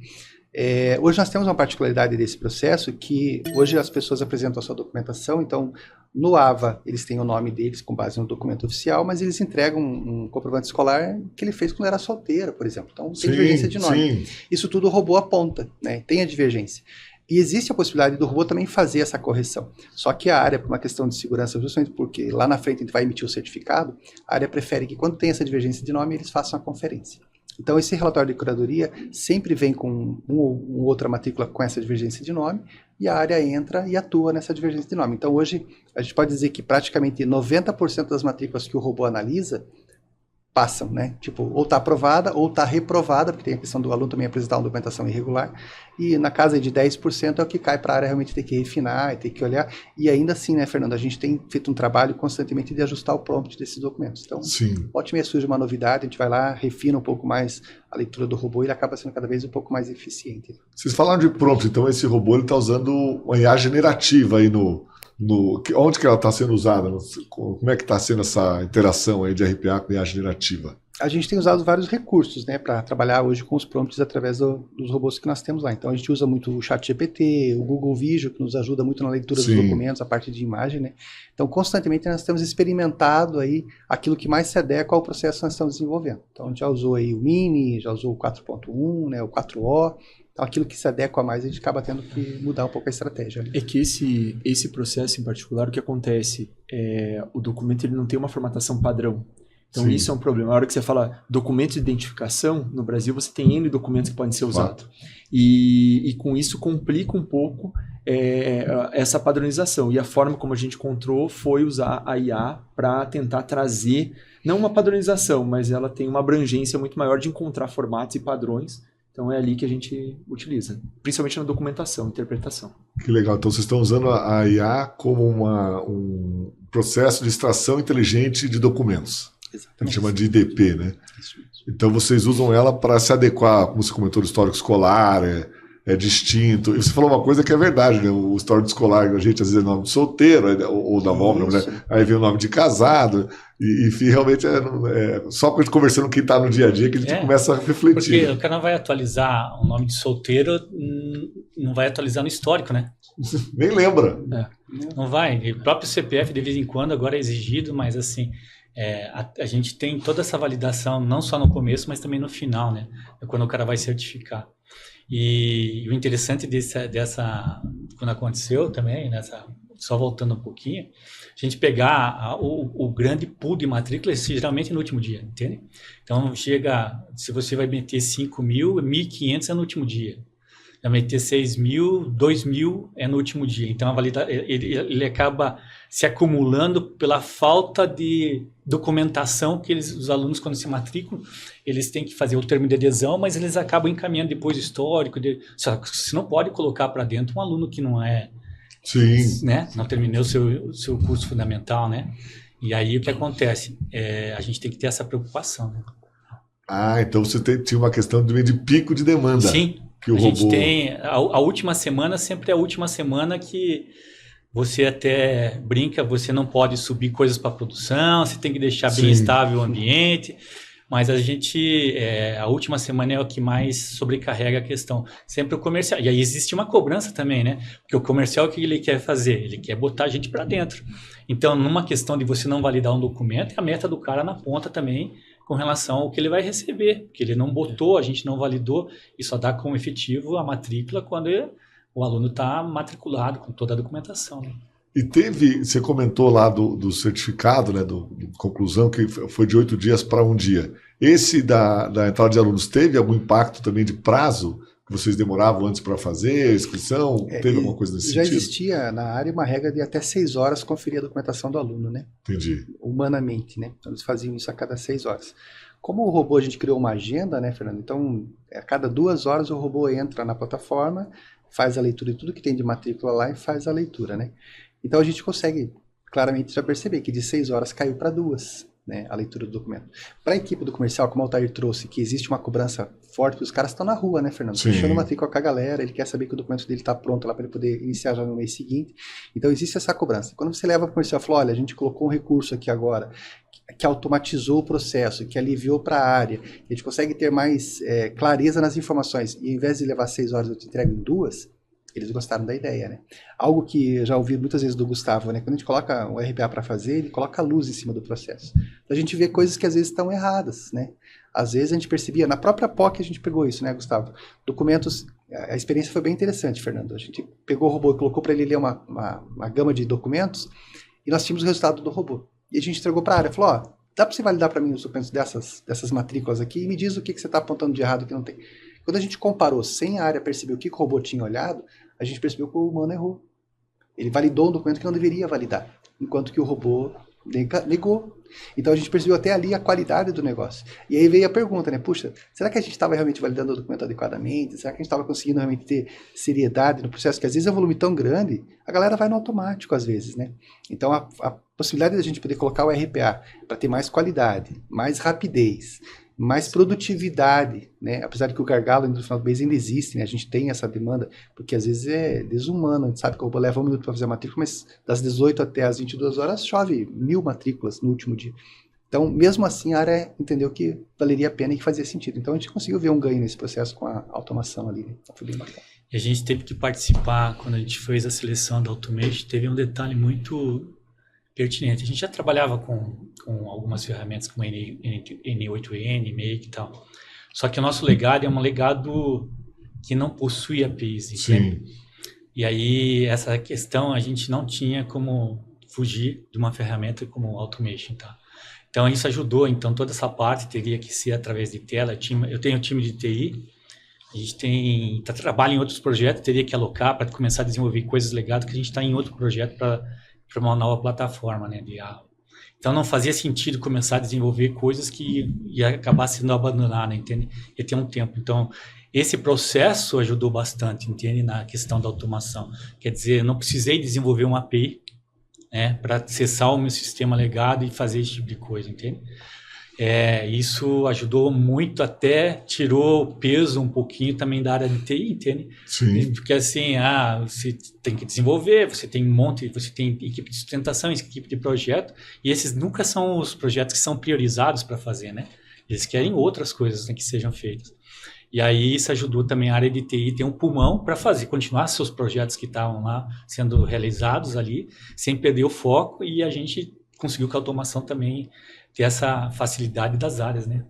Hoje nós temos uma particularidade desse processo que hoje as pessoas apresentam a sua documentação, então no AVA eles têm o nome deles com base no documento oficial, mas eles entregam um comprovante escolar que ele fez quando era solteiro, por exemplo. Então tem divergência de nome. Sim. Isso tudo o robô aponta, né? Tem a divergência. E existe a possibilidade do robô também fazer essa correção. Só que a área, por uma questão de segurança, justamente porque lá na frente a gente vai emitir o certificado, a área prefere que quando tem essa divergência de nome, eles façam a conferência. Então, esse relatório de curadoria sempre vem com outra matrícula com essa divergência de nome e a área entra e atua nessa divergência de nome. Então, hoje, a gente pode dizer que praticamente 90% das matrículas que o robô analisa passam, né? Tipo, ou está aprovada ou está reprovada, porque tem a questão do aluno também apresentar uma documentação irregular, e na casa de 10% é o que cai para a área realmente ter que refinar, ter que olhar, e ainda assim, né, Fernando, a gente tem feito um trabalho constantemente de ajustar o prompt desses documentos. Então, ótimo, e surge uma novidade, a gente vai lá, refina um pouco mais a leitura do robô e ele acaba sendo cada vez um pouco mais eficiente.
Vocês falaram de prompt, então esse robô está usando uma IA generativa aí onde que ela está sendo usada? Como é que está sendo essa interação aí de RPA com IA generativa?
A gente tem usado vários recursos, né, para trabalhar hoje com os prompts através dos robôs que nós temos lá. Então a gente usa muito o ChatGPT, o Google Vision, que nos ajuda muito na leitura dos documentos, a parte de imagem, né? Então constantemente nós temos experimentado aí aquilo que mais se adequa ao processo que nós estamos desenvolvendo. Então a gente já usou aí o Mini, já usou o 4.1, né, o 4O. Então, aquilo que se adequa mais, a gente acaba tendo que mudar um pouco a estratégia.
É que esse processo em particular, o que acontece o documento ele não tem uma formatação padrão. Então, isso é um problema. A hora que você fala documento de identificação, no Brasil você tem N documentos que podem ser usados. E com isso complica um pouco essa padronização. E a forma como a gente encontrou foi usar a IA para tentar trazer, não uma padronização, mas ela tem uma abrangência muito maior de encontrar formatos e padrões. Então é ali que a gente utiliza, principalmente na documentação, interpretação.
Que legal. Então vocês estão usando a IA como um processo de extração inteligente de documentos. Exatamente. A gente chama de IDP, né? Isso. Então vocês usam ela para se adequar, como você comentou, do histórico escolar, é distinto. E você falou uma coisa que é verdade, né? O histórico escolar, a gente às vezes é nome de solteiro, ou da avó, né? Aí vem o nome de casado, e realmente só com a gente conversando com quem está no dia a dia que a gente começa a refletir.
Porque o cara não vai atualizar o nome de solteiro, não vai atualizar no histórico, né?
Nem lembra.
Não vai. O próprio CPF, de vez em quando, agora é exigido, mas assim, a gente tem toda essa validação, não só no começo, mas também no final, né? Quando o cara vai certificar. E o interessante dessa quando aconteceu também, só voltando um pouquinho, a gente pegar o grande pool de matrículas geralmente no último dia, entende? Então se você vai meter 5.000, 1.500 é no último dia. Vai meter 6.000, 2.000 é no último dia. Então ele acaba se acumulando pela falta de documentação que os alunos, quando se matriculam, eles têm que fazer o termo de adesão, mas eles acabam encaminhando depois o histórico. Só que você não pode colocar para dentro um aluno que não é...
Sim.
Né? Não terminou o seu curso fundamental, né? E aí o que acontece? A gente tem que ter essa preocupação, né?
Então você tinha uma questão de pico de demanda.
Sim.
Que o robô...
gente tem... A última semana sempre é a última semana que você até brinca, você não pode subir coisas para produção, você tem que deixar bem estável o ambiente... Mas a gente, a última semana é o que mais sobrecarrega a questão. Sempre o comercial. E aí existe uma cobrança também, né? Porque o comercial, o que ele quer fazer? Ele quer botar a gente para dentro. Então, numa questão de você não validar um documento, é a meta do cara na ponta também com relação ao que ele vai receber. Porque ele não botou, a gente não validou, e só dá como efetivo a matrícula quando o aluno está matriculado com toda a documentação, né?
E você comentou lá do certificado, né, do conclusão, que foi de 8 dias para 1 dia. Esse da entrada de alunos teve algum impacto também de prazo? vocês demoravam antes para fazer a inscrição? Teve alguma coisa nesse
já
sentido?
existia na área uma regra de até 6 horas conferir a documentação do aluno, né?
Entendi.
Humanamente, né? Então, eles faziam isso a cada 6 horas. Como o robô, a gente criou uma agenda, né, Fernando? Então, a cada 2 horas o robô entra na plataforma, faz a leitura de tudo que tem de matrícula lá e faz a leitura, né? Então, a gente consegue claramente já perceber que de 6 horas caiu para 2, né, a leitura do documento. Para a equipe do comercial, como o Altair trouxe, que existe uma cobrança forte, porque os caras estão na rua, né, Fernando?
Sim.
Fechando matrícula com a galera, ele quer saber que o documento dele está pronto lá para ele poder iniciar já no mês seguinte. Então, existe essa cobrança. Quando você leva para o comercial e fala, olha, a gente colocou um recurso aqui agora, que automatizou o processo, que aliviou para a área, que a gente consegue ter mais clareza nas informações, e ao invés de levar 6 horas, eu te entrego em 2, eles gostaram da ideia, né? Algo que eu já ouvi muitas vezes do Gustavo, né? Quando a gente coloca o RPA para fazer, ele coloca a luz em cima do processo. Então a gente vê coisas que às vezes estão erradas, né? Às vezes a gente percebia, na própria POC a gente pegou isso, né, Gustavo? Documentos, a experiência foi bem interessante, Fernando. A gente pegou o robô e colocou para ele ler uma gama de documentos, e nós tínhamos o resultado do robô. E a gente entregou para a área, falou, ó, dá para você validar para mim os documentos dessas matrículas aqui e me diz o que você está apontando de errado que não tem. Quando a gente comparou sem a área perceber o que o robô tinha olhado, a gente percebeu que o humano errou. Ele validou um documento que não deveria validar, enquanto que o robô negou. Então a gente percebeu até ali a qualidade do negócio. E aí veio a pergunta, né? Puxa, será que a gente estava realmente validando o documento adequadamente? Será que a gente estava conseguindo realmente ter seriedade no processo? Que às vezes é um volume tão grande, a galera vai no automático às vezes, né? Então a possibilidade da gente poder colocar o RPA para ter mais qualidade, mais rapidez, mais produtividade, né? Apesar de que o gargalo no final do mês ainda existe, né? A gente tem essa demanda, porque às vezes é desumano, a gente sabe que o robô leva 1 minuto para fazer a matrícula, mas das 18 até as 22 horas chove 1000 matrículas no último dia. Então, mesmo assim, a área entendeu que valeria a pena e que fazia sentido. Então, a gente conseguiu ver um ganho nesse processo com a automação ali, né? Então, foi bem bacana.
E a gente teve que participar, quando a gente fez a seleção da Automation, teve um detalhe muito pertinente. A gente já trabalhava com algumas ferramentas como N8N, Make e tal. Só que o nosso legado é um legado que não possui APIs, entende?
Sim.
E aí, essa questão, a gente não tinha como fugir de uma ferramenta como Automation, tá? Então, isso ajudou. Então, toda essa parte teria que ser através de tela. Eu tenho um time de TI, a gente trabalha em outros projetos, teria que alocar para começar a desenvolver coisas legais, que a gente está em outro projeto para uma nova plataforma, né, de aula. Então, não fazia sentido começar a desenvolver coisas que ia acabar sendo abandonada, entende? Ia ter um tempo. Então, esse processo ajudou bastante, entende? Na questão da automação. Quer dizer, eu não precisei desenvolver uma API, né, para acessar o meu sistema legado e fazer esse tipo de coisa, entende? Isso ajudou muito, até tirou o peso um pouquinho também da área de TI, entende?
Sim.
Porque assim, você tem que desenvolver, você tem um monte, você tem equipe de sustentação, equipe de projeto, e esses nunca são os projetos que são priorizados para fazer, né? Eles querem outras coisas, né, que sejam feitas. E aí isso ajudou também a área de TI ter um pulmão para continuar seus projetos que estavam lá sendo realizados ali, sem perder o foco, e a gente conseguiu com a automação também ter essa facilidade das áreas, né?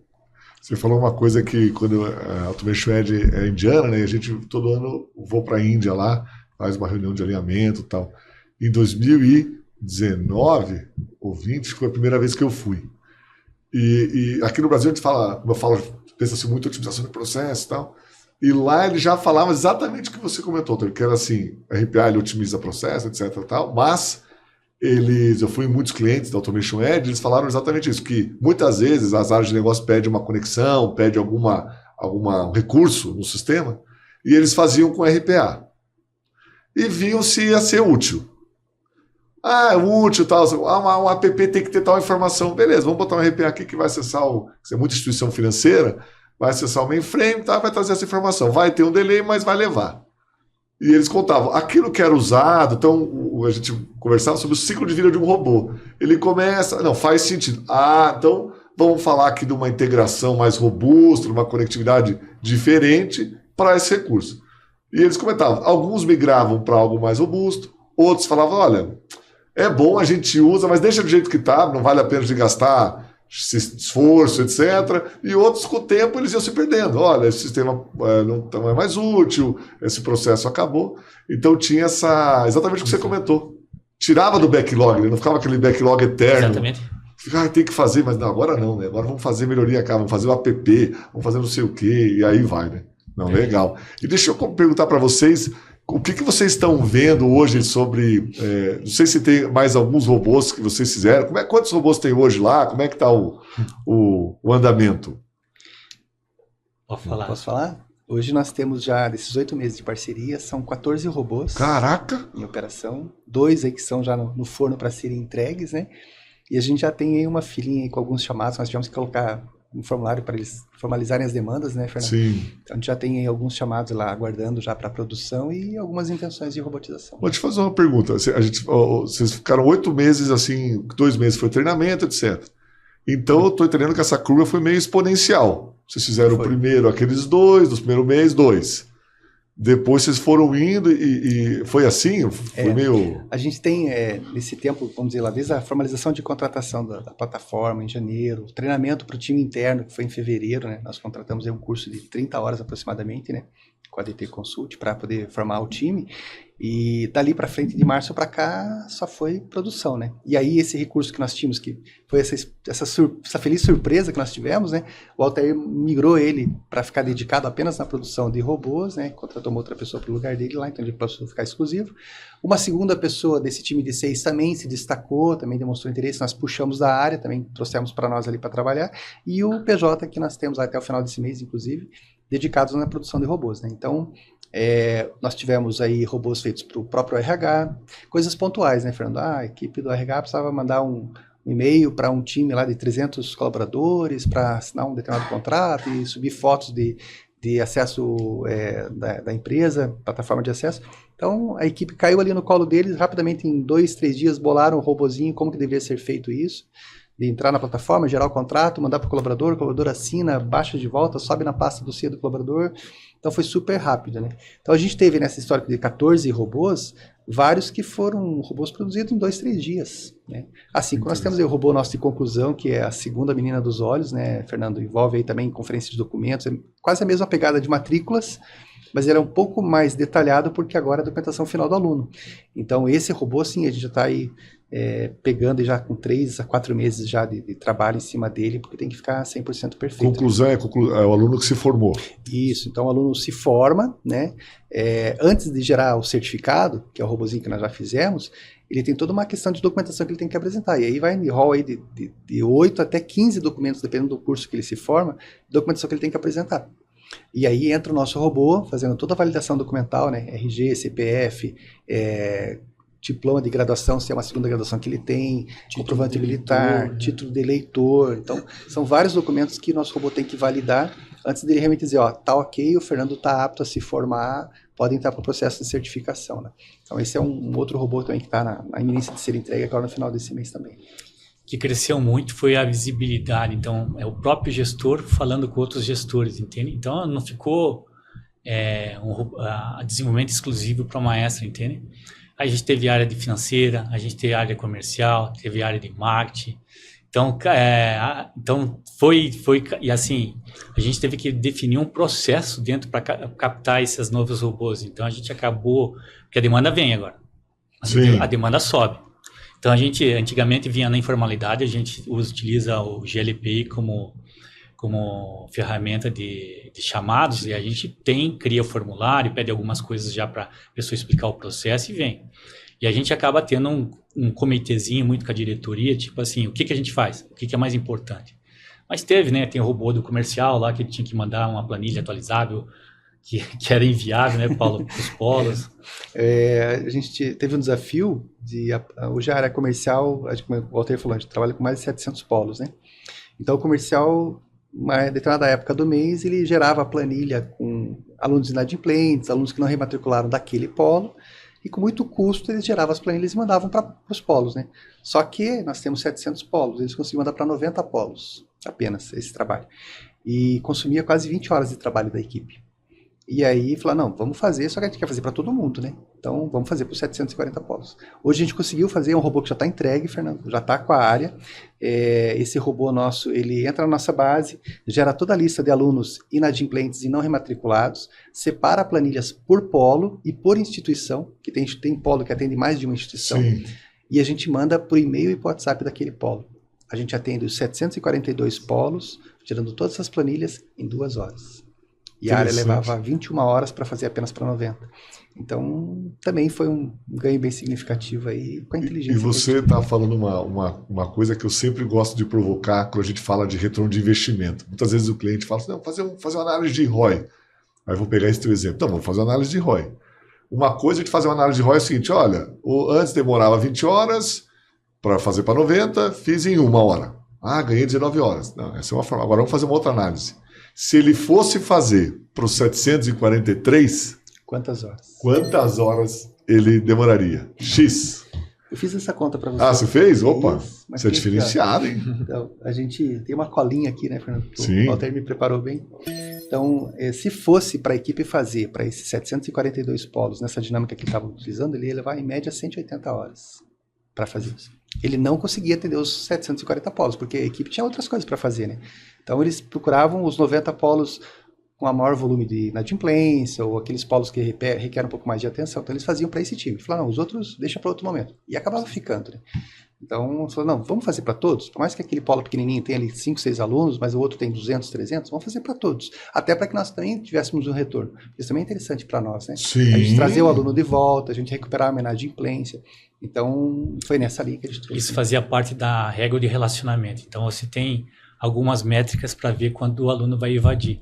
Você falou uma coisa que quando a Automation Edge é indiana, né? A gente todo ano vou para a Índia lá, faz uma reunião de alinhamento e tal. Em 2019 ou 20 foi a primeira vez que eu fui. E aqui no Brasil a gente fala, como eu falo, pensa-se muito em otimização de processo e tal. E lá ele já falava exatamente o que você comentou, que era assim, RPA ele otimiza processo, etc e tal, mas eu fui em muitos clientes da Automation Edge, eles falaram exatamente isso, que muitas vezes as áreas de negócio pedem uma conexão, pedem algum recurso no sistema, e eles faziam com RPA. E viam se ia ser útil. É útil, tal, um app tem que ter tal informação. Beleza, vamos botar um RPA aqui que vai acessar se é muita instituição financeira, vai acessar o mainframe, tá, vai trazer essa informação. Vai ter um delay, mas vai levar. E eles contavam aquilo que era usado, então a gente conversava sobre o ciclo de vida de um robô. Ele começa, não, faz sentido. Então vamos falar aqui de uma integração mais robusta, de uma conectividade diferente para esse recurso. E eles comentavam, alguns migravam para algo mais robusto, outros falavam, olha, é bom, a gente usa, mas deixa do jeito que está, não vale a pena de gastar esforço, etc. E outros, com o tempo, eles iam se perdendo. Olha, esse sistema não é mais útil, esse processo acabou. Então tinha exatamente o que você comentou. Tirava do backlog, né? Não ficava aquele backlog eterno.
Exatamente.
Tem que fazer, mas não, agora não, né? Agora vamos fazer melhoria cá, vamos fazer o app, vamos fazer não sei o quê, e aí vai, né? Não, legal. E deixa eu perguntar para vocês, o que vocês estão vendo hoje sobre, não sei se tem mais alguns robôs que vocês fizeram, quantos robôs tem hoje lá, como é que está o andamento?
Pode falar.
Posso falar? Hoje nós temos já, desses 8 meses de parceria, são 14 robôs.
Caraca!
Em operação. 2 aí que são já no forno para serem entregues, né? E a gente já tem aí uma filinha aí com alguns chamados, nós tivemos que colocar um formulário para eles formalizarem as demandas, né, Fernando?
Sim.
Então a gente já tem aí alguns chamados lá aguardando já para produção e algumas intenções de robotização.
Vou te fazer uma pergunta. Vocês ficaram 8 meses, assim, 2 meses foi treinamento, etc. Então eu estou entendendo que essa curva foi meio exponencial. Vocês fizeram o primeiro aqueles 2, nos primeiros meses, 2. Depois vocês foram indo e foi assim? Foi meio...
A gente tem, nesse tempo, vamos dizer lá, desde a formalização de contratação da plataforma em janeiro, o treinamento para o time interno, que foi em fevereiro, né? Nós contratamos aí um curso de 30 horas aproximadamente, né? Com a DT Consult, para poder formar o time. E dali para frente, de março para cá, só foi produção, né? E aí esse recurso que nós tínhamos, que foi essa feliz surpresa que nós tivemos, né? O Altair migrou ele para ficar dedicado apenas na produção de robôs, né? Contratou uma outra pessoa para o lugar dele lá, então ele passou a ficar exclusivo. Uma segunda pessoa desse time de 6 também se destacou, também demonstrou interesse, nós puxamos da área, também trouxemos para nós ali para trabalhar. E o PJ que nós temos até o final desse mês, inclusive, dedicados na produção de robôs, né? Então, nós tivemos aí robôs feitos para o próprio RH, coisas pontuais, né, Fernando? A equipe do RH precisava mandar um e-mail para um time lá de 300 colaboradores para assinar um determinado contrato e subir fotos de acesso da empresa, plataforma de acesso. Então, a equipe caiu ali no colo deles, rapidamente, em 2, 3 dias, bolaram um robozinho, como que deveria ser feito isso, de entrar na plataforma, gerar o contrato, mandar para o colaborador assina, baixa de volta, sobe na pasta do C do colaborador. Então foi super rápido, né? Então a gente teve nessa história de 14 robôs, vários que foram robôs produzidos em 2, 3 dias, né? Assim, nós temos aí o robô nosso de conclusão, que é a segunda menina dos olhos, né, Fernando? Envolve aí também conferência de documentos, é quase a mesma pegada de matrículas, mas ele é um pouco mais detalhado porque agora é a documentação final do aluno. Então esse robô, sim, a gente já está aí pegando já com 3 a 4 meses já de trabalho em cima dele, porque tem que ficar 100% perfeito.
Conclusão, né? É o aluno que se formou.
Isso, então o aluno se forma, né? Antes de gerar o certificado, que é o robozinho que nós já fizemos, ele tem toda uma questão de documentação que ele tem que apresentar. E aí vai em rol aí de 8 até 15 documentos, dependendo do curso que ele se forma, documentação que ele tem que apresentar. E aí entra o nosso robô, fazendo toda a validação documental, né? RG, CPF, diploma de graduação, se é uma segunda graduação que ele tem, comprovante militar, eleitor, título de eleitor. Então, são vários documentos que nosso robô tem que validar antes dele realmente dizer, tá ok, o Fernando tá apto a se formar, pode entrar para o processo de certificação, né? Então, esse é um outro robô também que está na iminência de ser entregue agora no final desse mês também.
Que cresceu muito foi a visibilidade. Então, é o próprio gestor falando com outros gestores, entende? Então, não ficou desenvolvimento exclusivo para a Maestra, entende? A gente teve área de financeira, a gente teve área comercial, teve área de marketing. Então foi e assim, a gente teve que definir um processo dentro para captar esses novos robôs. Então a gente acabou, porque a demanda vem agora. A demanda sobe. Então a gente antigamente vinha na informalidade, a gente utiliza o GLPI como ferramenta de chamados, e a gente cria formulário, pede algumas coisas já para a pessoa explicar o processo e vem. E a gente acaba tendo um comitêzinho muito com a diretoria, tipo assim, o que a gente faz? O que é mais importante? Mas teve, né? Tem o robô do comercial lá, que ele tinha que mandar uma planilha atualizável, que era inviável, né, Paulo, para os polos.
A gente teve um desafio hoje a área comercial, como o Walter falou, a gente trabalha com mais de 700 polos, né? Então o comercial, uma determinada época do mês, ele gerava a planilha com alunos inadimplentes, alunos que não rematricularam daquele polo, e com muito custo eles geravam as planilhas e mandavam para os polos, né? Só que nós temos 700 polos, eles conseguiam mandar para 90 polos, apenas, esse trabalho. E consumia quase 20 horas de trabalho da equipe. E aí falaram, não, vamos fazer, só que a gente quer fazer para todo mundo, né? Então vamos fazer para os 740 polos. Hoje a gente conseguiu fazer um robô que já está entregue, Fernando, já está com a área. Esse robô nosso, ele entra na nossa base, gera toda a lista de alunos inadimplentes e não rematriculados, separa planilhas por polo e por instituição, que tem polo que atende mais de uma instituição. Sim. E a gente manda por e-mail e por WhatsApp daquele polo. A gente atende os 742 polos, gerando todas essas planilhas em 2 horas. E a área levava 21 horas para fazer apenas para 90. Então, também foi um ganho bem significativo aí com a inteligência.
E você está falando uma coisa que eu sempre gosto de provocar quando a gente fala de retorno de investimento. Muitas vezes o cliente fala assim, não, fazer uma análise de ROI. Aí vou pegar esse teu exemplo. Então, vamos fazer uma análise de ROI. Uma coisa de fazer uma análise de ROI é o seguinte, olha, antes demorava 20 horas para fazer para 90, fiz em 1 hora. Ah, ganhei 19 horas. Não, essa é uma forma. Agora vamos fazer uma outra análise. Se ele fosse fazer para os 743... Quantas horas ele demoraria? X.
Eu fiz essa conta para você.
Ah, você fez? Opa,
mas
você é diferenciado, hein?
Então, a gente tem uma colinha aqui, né, Fernando?
Sim.
O Walter me preparou bem. Então, se fosse para a equipe fazer, para esses 742 polos, nessa dinâmica que ele estava utilizando, ele ia levar em média 180 horas para fazer isso. Ele não conseguia atender os 740 polos, porque a equipe tinha outras coisas para fazer, né? Então, eles procuravam os 90 polos com a maior volume de inadimplência, ou aqueles polos que requerem um pouco mais de atenção. Então, eles faziam para esse time. Falaram, não, os outros deixa para outro momento. E acabava ficando, né? Então, falaram, não, vamos fazer para todos? Por mais que aquele polo pequenininho tenha ali 5, 6 alunos, mas o outro tem 200, 300, vamos fazer para todos. Até para que nós também tivéssemos um retorno. Isso também é interessante para nós, né?
Sim.
A gente trazer o aluno de volta, a gente recuperar a inadimplência. Então, foi nessa linha que a gente trouxe.
Isso fazia parte da regra de relacionamento. Então, você tem algumas métricas para ver quando o aluno vai evadir,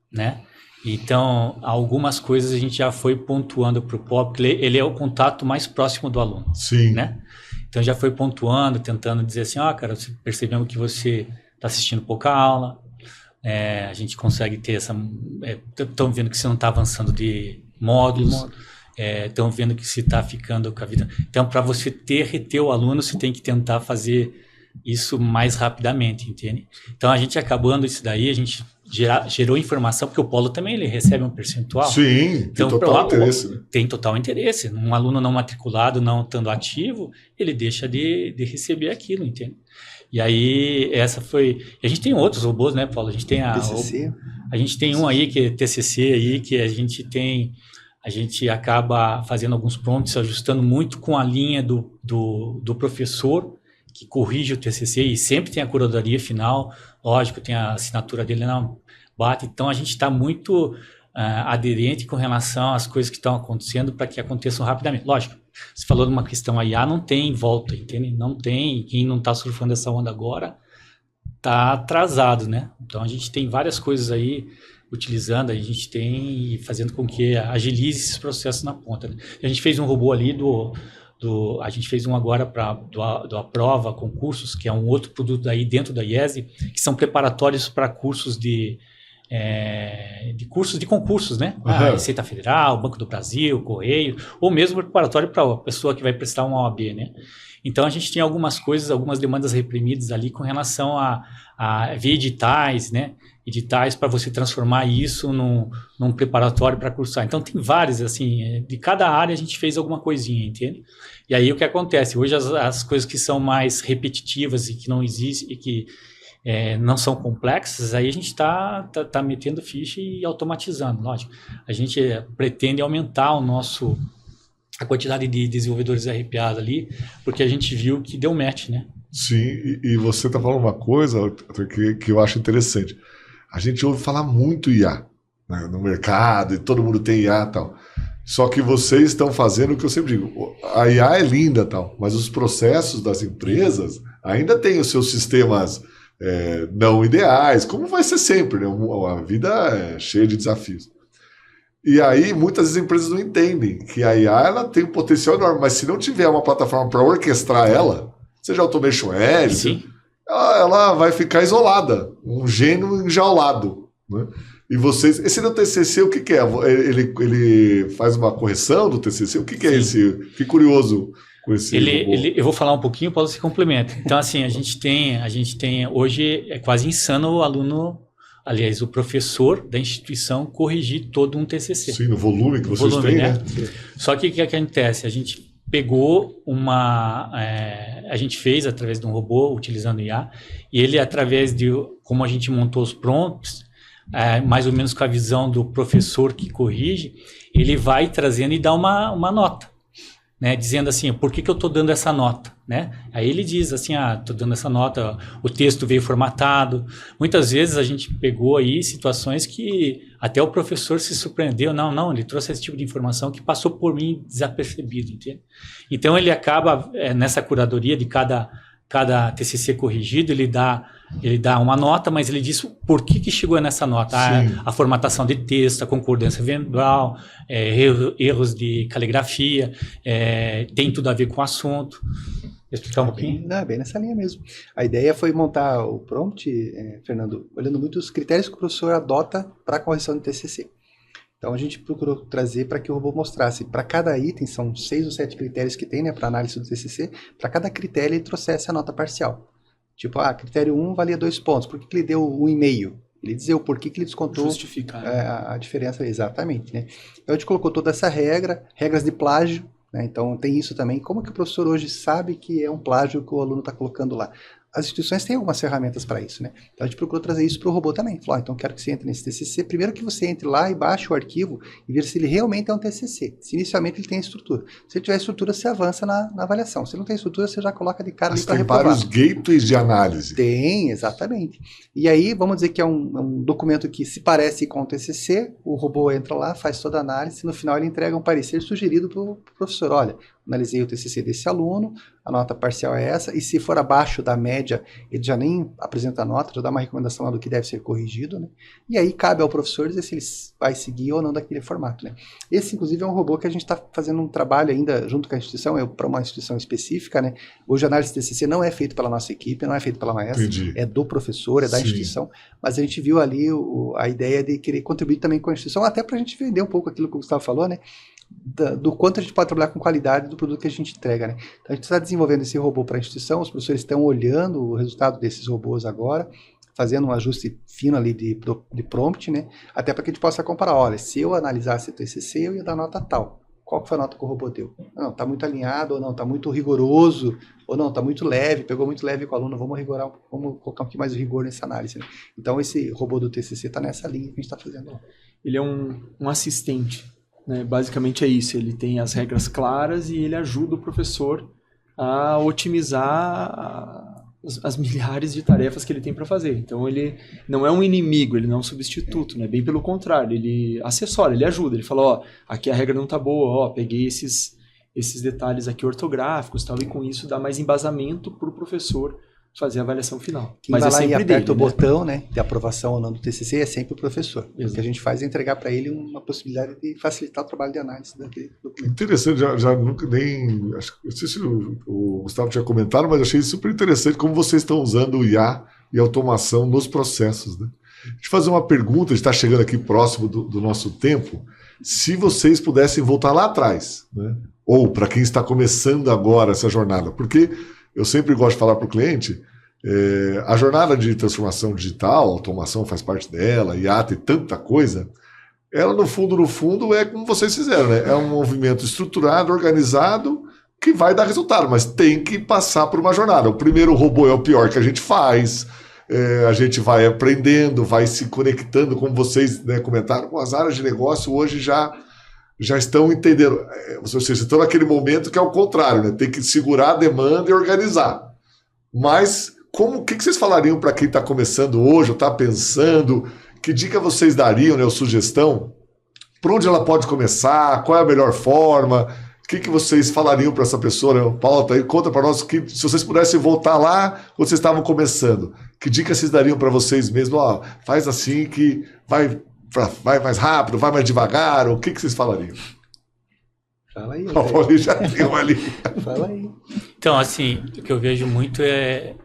né? Então, algumas coisas a gente já foi pontuando para o POP, porque ele é o contato mais próximo do aluno.
Sim.
Né? Então, já foi pontuando, tentando dizer assim, cara, percebemos que você está assistindo pouca aula, a gente consegue ter essa... Estão vendo que você não está avançando de módulos, estão vendo que você está ficando com a vida... Então, para você reter o aluno, você tem que tentar fazer isso mais rapidamente, entende? Então, a gente acabando isso daí, a gente gerou informação, porque o polo também ele recebe um percentual.
Sim,
então,
tem total interesse. Né?
Tem total interesse. Um aluno não matriculado, não estando ativo, ele deixa de receber aquilo, entende? E aí, essa foi... A gente tem outros robôs, né, Paulo? A gente tem a gente tem um aí, que é TCC aí, que a gente acaba fazendo alguns prompts, ajustando muito com a linha do professor, que corrige o TCC, e sempre tem a curadoria final, lógico, tem a assinatura dele, não bate. Então, a gente está muito aderente com relação às coisas que estão acontecendo para que aconteçam rapidamente. Lógico, você falou de uma questão IA, não tem volta, entende? Não tem, quem não está surfando essa onda agora está atrasado, né? Então, a gente tem várias coisas aí utilizando, a gente tem fazendo com que agilize esses processos na ponta. Né? A gente fez um robô ali a gente fez um agora do Aprova Concursos, que é um outro produto aí dentro da IESE, que são preparatórios para cursos de concursos, né? Receita Federal, Banco do Brasil, Correio, ou mesmo preparatório para a pessoa que vai prestar uma OAB, né? Então, a gente tem algumas coisas, algumas demandas reprimidas ali com relação a ver editais, né? Editais para você transformar isso num preparatório para cursar. Então, tem vários, assim, de cada área a gente fez alguma coisinha, entende? E aí, o que acontece? Hoje, as coisas que são mais repetitivas e que não existem, e que não são complexas, aí a gente tá metendo ficha e automatizando, lógico. A gente pretende aumentar a quantidade de desenvolvedores RPAs ali, porque a gente viu que deu match, né?
Sim, e você está falando uma coisa que eu acho interessante. A gente ouve falar muito IA, né, no mercado, e todo mundo tem IA e tal. Só que vocês estão fazendo o que eu sempre digo. A IA é linda tal, mas os processos das empresas ainda têm os seus sistemas não ideais, como vai ser sempre, né? A vida é cheia de desafios. E aí, muitas vezes as empresas não entendem que a IA ela tem um potencial enorme, mas se não tiver uma plataforma para orquestrar ela, seja Automation Edge, ela vai ficar isolada, um gênio enjaulado. Né? E vocês... Esse do TCC, o que é? Ele faz uma correção do TCC? O que é esse? Fiquei curioso com esse
eu vou falar um pouquinho, o Paulo se complementa. Então, assim, a gente tem... Hoje é quase insano o aluno... Aliás, o professor da instituição corrigir todo um TCC.
Sim, no volume que vocês têm, né?
Só que o que acontece? A gente pegou a gente fez através de um robô, utilizando IA, e ele, através de como a gente montou os prompts, mais ou menos com a visão do professor que corrige, ele vai trazendo e dá uma nota. né, dizendo assim, por que eu estou dando essa nota, né? Aí ele diz assim, estou dando essa nota, o texto veio formatado. Muitas vezes a gente pegou aí situações que até o professor se surpreendeu, não, ele trouxe esse tipo de informação que passou por mim desapercebido, entende? Então ele acaba, nessa curadoria de cada TCC corrigido, ele dá uma nota, mas ele diz por que chegou nessa nota. A formatação de texto, a concordância verbal, erros de caligrafia, tem tudo a ver com o assunto. Explicar um pouquinho?
Bem nessa linha mesmo. A ideia foi montar o prompt, Fernando, olhando muito os critérios que o professor adota para a correção de TCC. Então a gente procurou trazer para que o robô mostrasse, para cada item, são 6 ou 7 critérios que tem, né, para análise do TCC, para cada critério ele trouxesse a nota parcial. Tipo, critério 1 valia 2 pontos, por que ele deu 1,5? Ele dizia o porquê que ele descontou.
Justificar.
A diferença, exatamente, né? Então a gente colocou toda essa regras de plágio, né? Então tem isso também. Como que o professor hoje sabe que é um plágio que o aluno está colocando lá? As instituições têm algumas ferramentas para isso, né? Então a gente procurou trazer isso para o robô também. Falou, então quero que você entre nesse TCC. Primeiro que você entre lá e baixe o arquivo e veja se ele realmente é um TCC. Se inicialmente ele tem estrutura. Se ele tiver estrutura, você avança na avaliação. Se não tem estrutura, você já coloca de cara ali para reprovar.
Tem vários gateways de análise.
Tem, exatamente. E aí, vamos dizer que é um documento que se parece com o TCC, o robô entra lá, faz toda a análise, e no final ele entrega um parecer sugerido para o professor. Olha, analisei o TCC desse aluno, a nota parcial é essa, e se for abaixo da média, ele já nem apresenta a nota, já dá uma recomendação lá do que deve ser corrigido, né? E aí cabe ao professor dizer se ele vai seguir ou não daquele formato, né? Esse, inclusive, é um robô que a gente está fazendo um trabalho ainda junto com a instituição, para uma instituição específica, né? Hoje a análise de TCC não é feita pela nossa equipe, não é feita pela Maestra, é do professor, é da instituição, mas a gente viu ali a ideia de querer contribuir também com a instituição, até para a gente vender um pouco aquilo que o Gustavo falou, né? Do quanto a gente pode trabalhar com qualidade do produto que a gente entrega, né? Então a gente está desenvolvendo esse robô para a instituição, os professores estão olhando o resultado desses robôs agora, fazendo um ajuste fino ali de prompt, né? Até para que a gente possa comparar, olha, se eu analisasse o TCC, eu ia dar nota tal. Qual que foi a nota que o robô deu? Não, está muito alinhado, ou não, está muito rigoroso, ou não, está muito leve, pegou muito leve com o aluno, vamos colocar um pouquinho mais de rigor nessa análise, né? Então esse robô do TCC está nessa linha que a gente está fazendo.
Ele é um assistente, né? Basicamente é isso, ele tem as regras claras e ele ajuda o professor a otimizar as milhares de tarefas que ele tem para fazer. Então ele não é um inimigo, ele não é um substituto, né? Bem pelo contrário, ele assessora, ele ajuda, ele fala, aqui a regra não tá boa, peguei esses detalhes aqui ortográficos, tal, e com isso dá mais embasamento para o professor fazer a avaliação final.
Quem vai lá e aperta o botão, né, de aprovação ou não do TCC é sempre o professor. Exato. O que a gente faz é entregar para ele uma possibilidade de facilitar o trabalho de análise daquele documento.
Interessante, já nunca nem... não sei se o Gustavo tinha comentado, mas achei super interessante como vocês estão usando o IA e automação nos processos, né? Deixa eu fazer uma pergunta, a gente está chegando aqui próximo do nosso tempo. Se vocês pudessem voltar lá atrás, né? Ou para quem está começando agora essa jornada, porque eu sempre gosto de falar para o cliente, a jornada de transformação digital, automação faz parte dela, IA tem tanta coisa, ela no fundo é como vocês fizeram, né? É um movimento estruturado, organizado, que vai dar resultado, mas tem que passar por uma jornada. O primeiro robô é o pior que a gente faz, a gente vai aprendendo, vai se conectando, como vocês, né, comentaram, com as áreas de negócio hoje já estão entendendo, vocês estão naquele momento que é o contrário, né? Tem que segurar a demanda e organizar. Mas o que vocês falariam para quem está começando hoje, ou está pensando, que dica vocês dariam, né, ou sugestão, por onde ela pode começar, qual é a melhor forma, o que vocês falariam para essa pessoa, né? Paulo, tá aí, conta para nós, que se vocês pudessem voltar lá quando vocês estavam começando, que dica vocês dariam para vocês mesmos? Faz assim que vai mais rápido, vai mais devagar, o que vocês falariam?
Fala aí.
O já deu ali.
Fala aí.
Então, assim, o que eu vejo muito é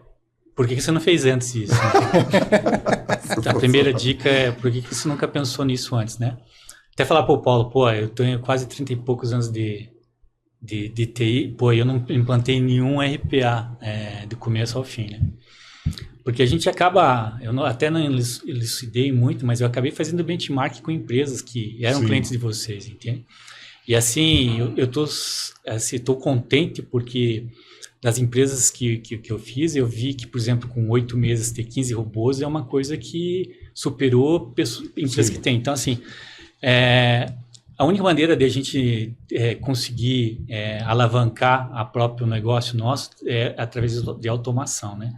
por que você não fez antes isso? Né? A primeira dica é por que você nunca pensou nisso antes, né? Até falar pro Paulo, eu tenho quase 30 e poucos anos de TI, eu não implantei nenhum RPA do começo ao fim, né? Porque a gente acaba, até não elucidei muito, mas eu acabei fazendo benchmark com empresas que eram clientes de vocês, entende? E assim, eu tô contente porque das empresas que eu fiz, eu vi que, por exemplo, com 8 meses ter 15 robôs é uma coisa que superou empresas que tem. Então, assim, a única maneira de a gente conseguir alavancar a próprio negócio nosso é através de automação, né?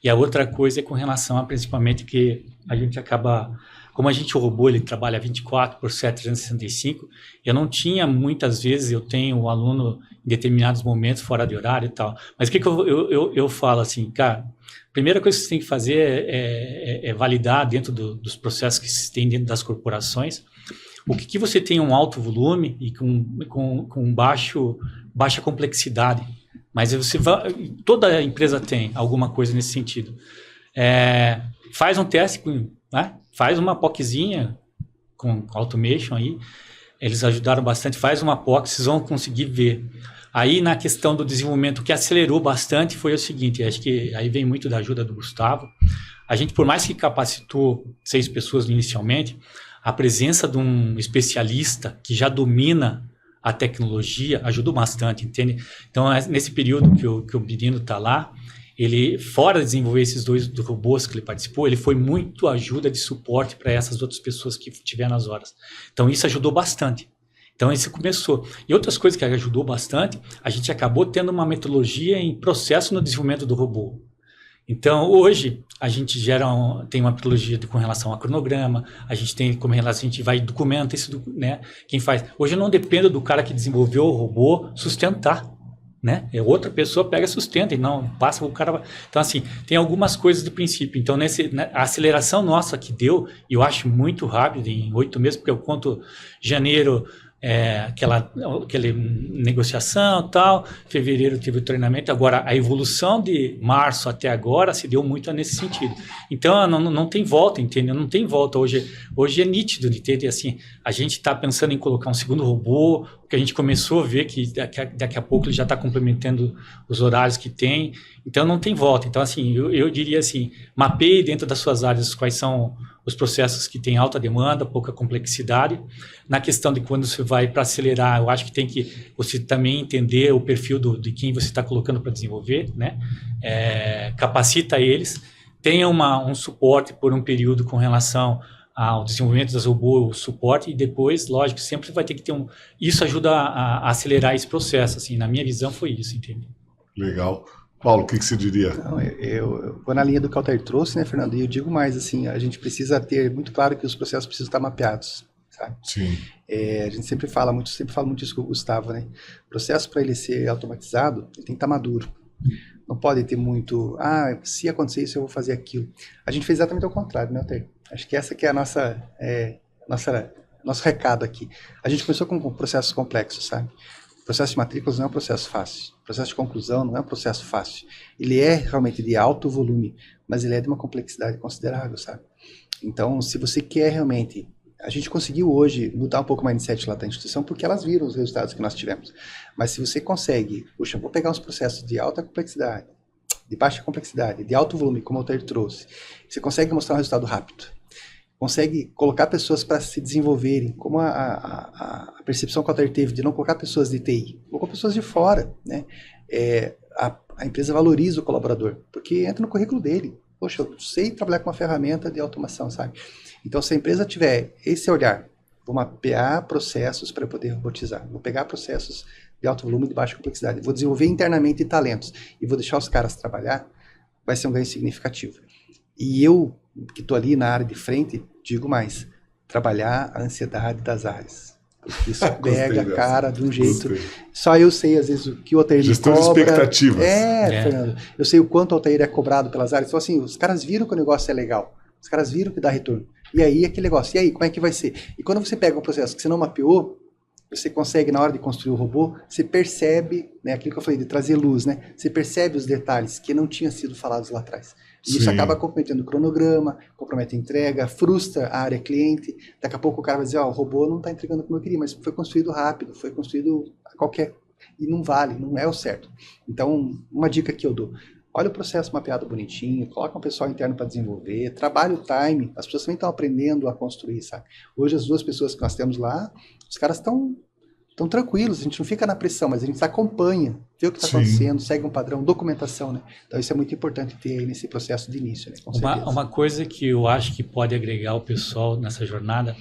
E a outra coisa é com relação a, principalmente, que a gente acaba... Como o robô, ele trabalha 24/7, 365, eu não tinha, muitas vezes, eu tenho o aluno em determinados momentos fora de horário e tal. Mas o que eu falo assim, cara, a primeira coisa que você tem que fazer é validar dentro dos processos que se tem dentro das corporações, o que você tem um alto volume e com baixa complexidade. Mas toda empresa tem alguma coisa nesse sentido. Faz um teste, né? Faz uma POCzinha com automation aí, eles ajudaram bastante, faz uma POC, vocês vão conseguir ver. Aí na questão do desenvolvimento, o que acelerou bastante foi o seguinte, acho que aí vem muito da ajuda do Gustavo, a gente, por mais que capacitou 6 pessoas inicialmente, a presença de um especialista que já domina a tecnologia ajudou bastante, entende? Então, nesse período que o menino está lá, ele, fora de desenvolver esses 2 robôs que ele participou, ele foi muito ajuda de suporte para essas outras pessoas que tiveram nas horas. Então, isso ajudou bastante. Então, isso começou. E outras coisas que ajudou bastante, a gente acabou tendo uma metodologia em processo no desenvolvimento do robô. Então, hoje, a gente tem uma metodologia com relação a cronograma, a gente tem como relação, a gente vai documenta isso, né? Quem faz. Hoje eu não dependo do cara que desenvolveu o robô sustentar. Né? Outra pessoa pega e sustenta e não passa o cara. Então, assim, tem algumas coisas de princípio. Então, a aceleração nossa que deu, e eu acho muito rápido, em 8 meses, porque eu conto janeiro, aquela negociação e tal, fevereiro teve o treinamento, agora a evolução de março até agora se deu muito nesse sentido. Então, não tem volta, entendeu? Não tem volta. Hoje é nítido, entende? Assim, a gente está pensando em colocar um segundo robô, porque a gente começou a ver que daqui a pouco ele já está complementando os horários que tem, então não tem volta. Então, assim, eu diria assim, mapeie dentro das suas áreas quais são os processos que têm alta demanda, pouca complexidade. Na questão de quando você vai para acelerar, eu acho que tem que você também entender o perfil de quem você está colocando para desenvolver, né? Capacita eles, tenha um suporte por um período com relação ao desenvolvimento das robôs, o suporte, e depois, lógico, sempre vai ter que ter Isso ajuda a acelerar esse processo, assim, na minha visão foi isso, entende?
Legal. Paulo, o que você diria?
Não, eu vou na linha do que o Altair trouxe, né, Fernando? E eu digo mais, assim, a gente precisa ter muito claro que os processos precisam estar mapeados, sabe? Sim. A gente sempre fala muito isso com o Gustavo, né? O processo, para ele ser automatizado, ele tem que estar maduro. Não pode ter muito, se acontecer isso, eu vou fazer aquilo. A gente fez exatamente o contrário, né, Altair? Acho que essa que é a nosso recado aqui. A gente começou com processos complexos, sabe? O processo de matrículas não é um processo fácil. O processo de conclusão não é um processo fácil. Ele é realmente de alto volume, mas ele é de uma complexidade considerável, sabe? Então, se você quer realmente... A gente conseguiu hoje mudar um pouco o mindset lá da instituição porque elas viram os resultados que nós tivemos. Mas se você consegue... Puxa, vou pegar uns processos de alta complexidade, de baixa complexidade, de alto volume, como o Altair trouxe. Você consegue mostrar um resultado rápido. Consegue colocar pessoas para se desenvolverem, como a percepção que o Altair teve de não colocar pessoas de TI, colocou pessoas de fora, né? A empresa valoriza o colaborador, porque entra no currículo dele. Poxa, eu sei trabalhar com uma ferramenta de automação, sabe? Então, se a empresa tiver esse olhar, vou mapear processos para poder robotizar, vou pegar processos de alto volume e de baixa complexidade, vou desenvolver internamente talentos e vou deixar os caras trabalhar, vai ser um ganho significativo. E eu, que estou ali na área de frente, digo mais, trabalhar a ansiedade das áreas. Porque isso pega a cara de um jeito... Só eu sei, às vezes, o que o Altair cobra.
Gestão de expectativas.
Fernando. Eu sei o quanto o Altair é cobrado pelas áreas. Então, assim, os caras viram que o negócio é legal. Os caras viram que dá retorno. E aí, aquele negócio. E aí, como é que vai ser? E quando você pega um processo que você não mapeou, você consegue, na hora de construir o robô, você percebe, né, aquilo que eu falei, de trazer luz, né? Você percebe os detalhes que não tinham sido falados lá atrás. E isso acaba comprometendo o cronograma, compromete a entrega, frustra a área cliente. Daqui a pouco o cara vai dizer, o robô não está entregando como eu queria, mas foi construído rápido, foi construído a qualquer... E não vale, não é o certo. Então, uma dica que eu dou. Olha o processo mapeado bonitinho, coloca um pessoal interno para desenvolver, trabalha o time, as pessoas também estão aprendendo a construir, sabe? Hoje as 2 pessoas que nós temos lá, os caras estão tranquilos, a gente não fica na pressão, mas a gente acompanha, vê o que está acontecendo, segue um padrão, documentação, né? Então isso é muito importante ter aí nesse processo de início, né? Com certeza.
Uma coisa que eu acho que pode agregar o pessoal nessa jornada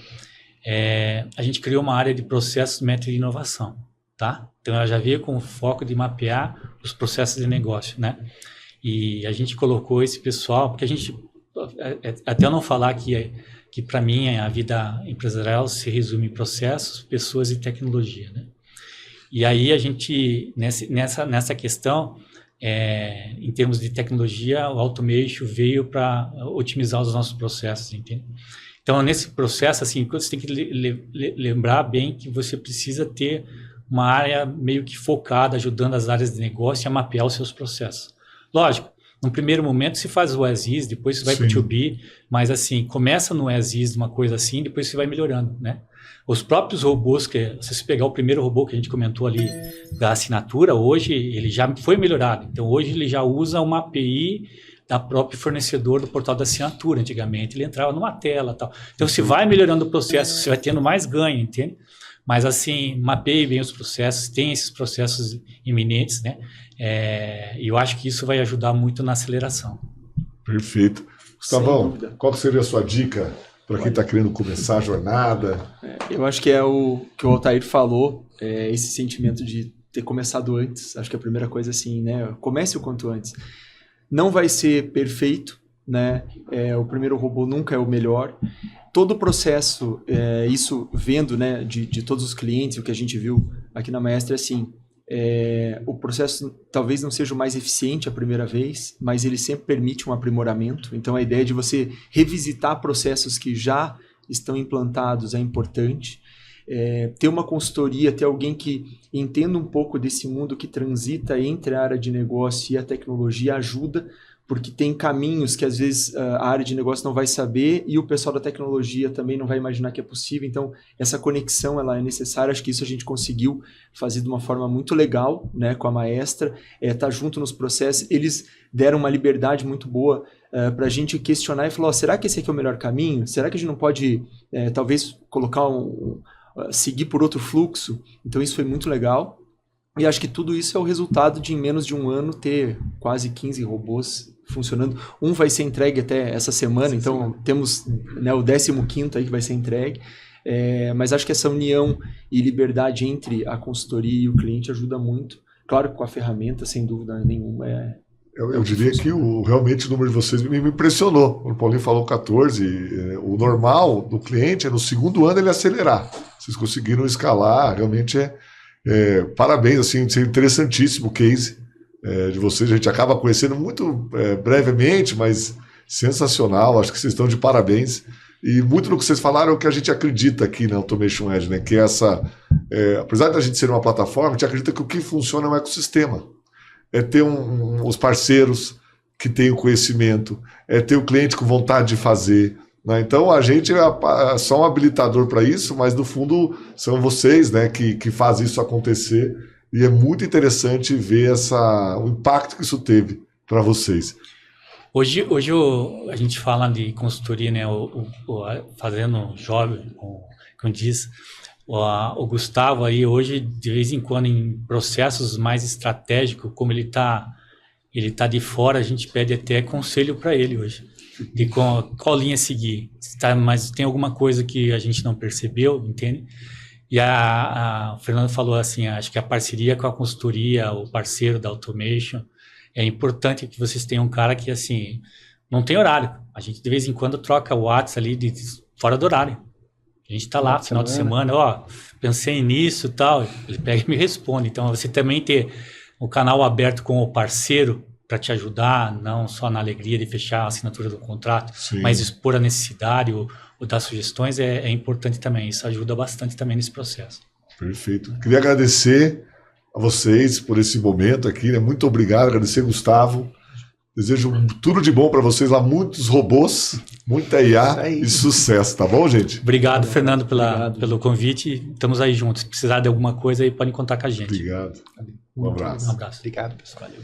a gente criou uma área de processos, método de inovação, tá? Então, ela já veio com o foco de mapear os processos de negócio, né? E a gente colocou esse pessoal, porque a gente, até eu não falar que para mim a vida empresarial se resume em processos, pessoas e tecnologia, né? E aí a gente, nessa questão, em termos de tecnologia, o Automation veio para otimizar os nossos processos, entende? Então, nesse processo, assim, você tem que lembrar bem que você precisa ter uma área meio que focada, ajudando as áreas de negócio a mapear os seus processos. Lógico, no primeiro momento se faz o as-is, depois você vai para o to-be, mas assim, começa no as-is, uma coisa assim, depois você vai melhorando, né? Os próprios robôs, se você pegar o primeiro robô que a gente comentou ali da assinatura, hoje ele já foi melhorado. Então, hoje ele já usa uma API da próprio fornecedor do portal da assinatura. Antigamente ele entrava numa tela e tal. Então, você vai melhorando o processo, você vai tendo mais ganho, entende? Mas assim, mapeie bem os processos, tem esses processos iminentes, né? E eu acho que isso vai ajudar muito na aceleração.
Perfeito. Gustavão, qual seria a sua dica para quem está querendo começar a jornada?
Eu acho que é o que o Altair falou, esse sentimento de ter começado antes. Acho que a primeira coisa assim, né? Comece o quanto antes. Não vai ser perfeito, né? O primeiro robô nunca é o melhor. Todo o processo, isso vendo, né, de todos os clientes, o que a gente viu aqui na Maestra, assim, o processo talvez não seja o mais eficiente a primeira vez, mas ele sempre permite um aprimoramento. Então, a ideia de você revisitar processos que já estão implantados é importante. Ter uma consultoria, ter alguém que entenda um pouco desse mundo que transita entre a área de negócio e a tecnologia ajuda, porque tem caminhos que às vezes a área de negócio não vai saber e o pessoal da tecnologia também não vai imaginar que é possível. Então, essa conexão ela é necessária. Acho que isso a gente conseguiu fazer de uma forma muito legal, né, com a Maestra, tá junto nos processos. Eles deram uma liberdade muito boa para a gente questionar e falar, será que esse aqui é o melhor caminho? Será que a gente não pode, talvez, colocar seguir por outro fluxo? Então, isso foi muito legal. E acho que tudo isso é o resultado de, em menos de um ano, ter quase 15 robôs funcionando. Um vai ser entregue até essa semana, então temos, né, o 15º aí que vai ser entregue. Mas acho que essa união e liberdade entre a consultoria e o cliente ajuda muito. Claro que com a ferramenta, sem dúvida nenhuma,
Eu diria que realmente o número de vocês me impressionou. O Paulinho falou 14. O normal do cliente é no segundo ano ele acelerar. Vocês conseguiram escalar, realmente parabéns, assim, interessantíssimo o case de vocês. A gente acaba conhecendo muito brevemente, mas sensacional. Acho que vocês estão de parabéns. E muito do que vocês falaram é o que a gente acredita aqui na Automation Edge, né? Que apesar de a gente ser uma plataforma, a gente acredita que o que funciona é um ecossistema. Ter os parceiros que têm o conhecimento, ter o cliente com vontade de fazer, né? Então a gente é só um habilitador para isso, mas no fundo são vocês, né, que fazem isso acontecer, e é muito interessante ver o impacto que isso teve para vocês.
Hoje a gente fala de consultoria, né, fazendo jovem, como diz o Gustavo aí, hoje de vez em quando em processos mais estratégicos, como ele tá de fora, a gente pede até conselho para ele hoje, de qual linha seguir, mas tem alguma coisa que a gente não percebeu, entende? E o Fernando falou assim, acho que a parceria com a consultoria, o parceiro da Automation, é importante que vocês tenham um cara que, assim, não tem horário. A gente, de vez em quando, troca o WhatsApp ali fora do horário. A gente está lá, final de semana, pensei nisso e tal. Ele pega e me responde. Então, você também ter o canal aberto com o parceiro para te ajudar, não só na alegria de fechar a assinatura do contrato, sim, mas expor a necessidade ou dar sugestões é importante também. Isso ajuda bastante também nesse processo.
Perfeito. Queria agradecer a vocês por esse momento aqui, né? Muito obrigado, agradecer, Gustavo. Desejo tudo de bom para vocês lá, muitos robôs, muita IA e sucesso, tá bom, gente?
Obrigado, Fernando, pelo convite. Estamos aí juntos. Se precisar de alguma coisa, aí podem contar com a gente.
Obrigado. Um abraço.
Um abraço.
Obrigado, pessoal. Valeu.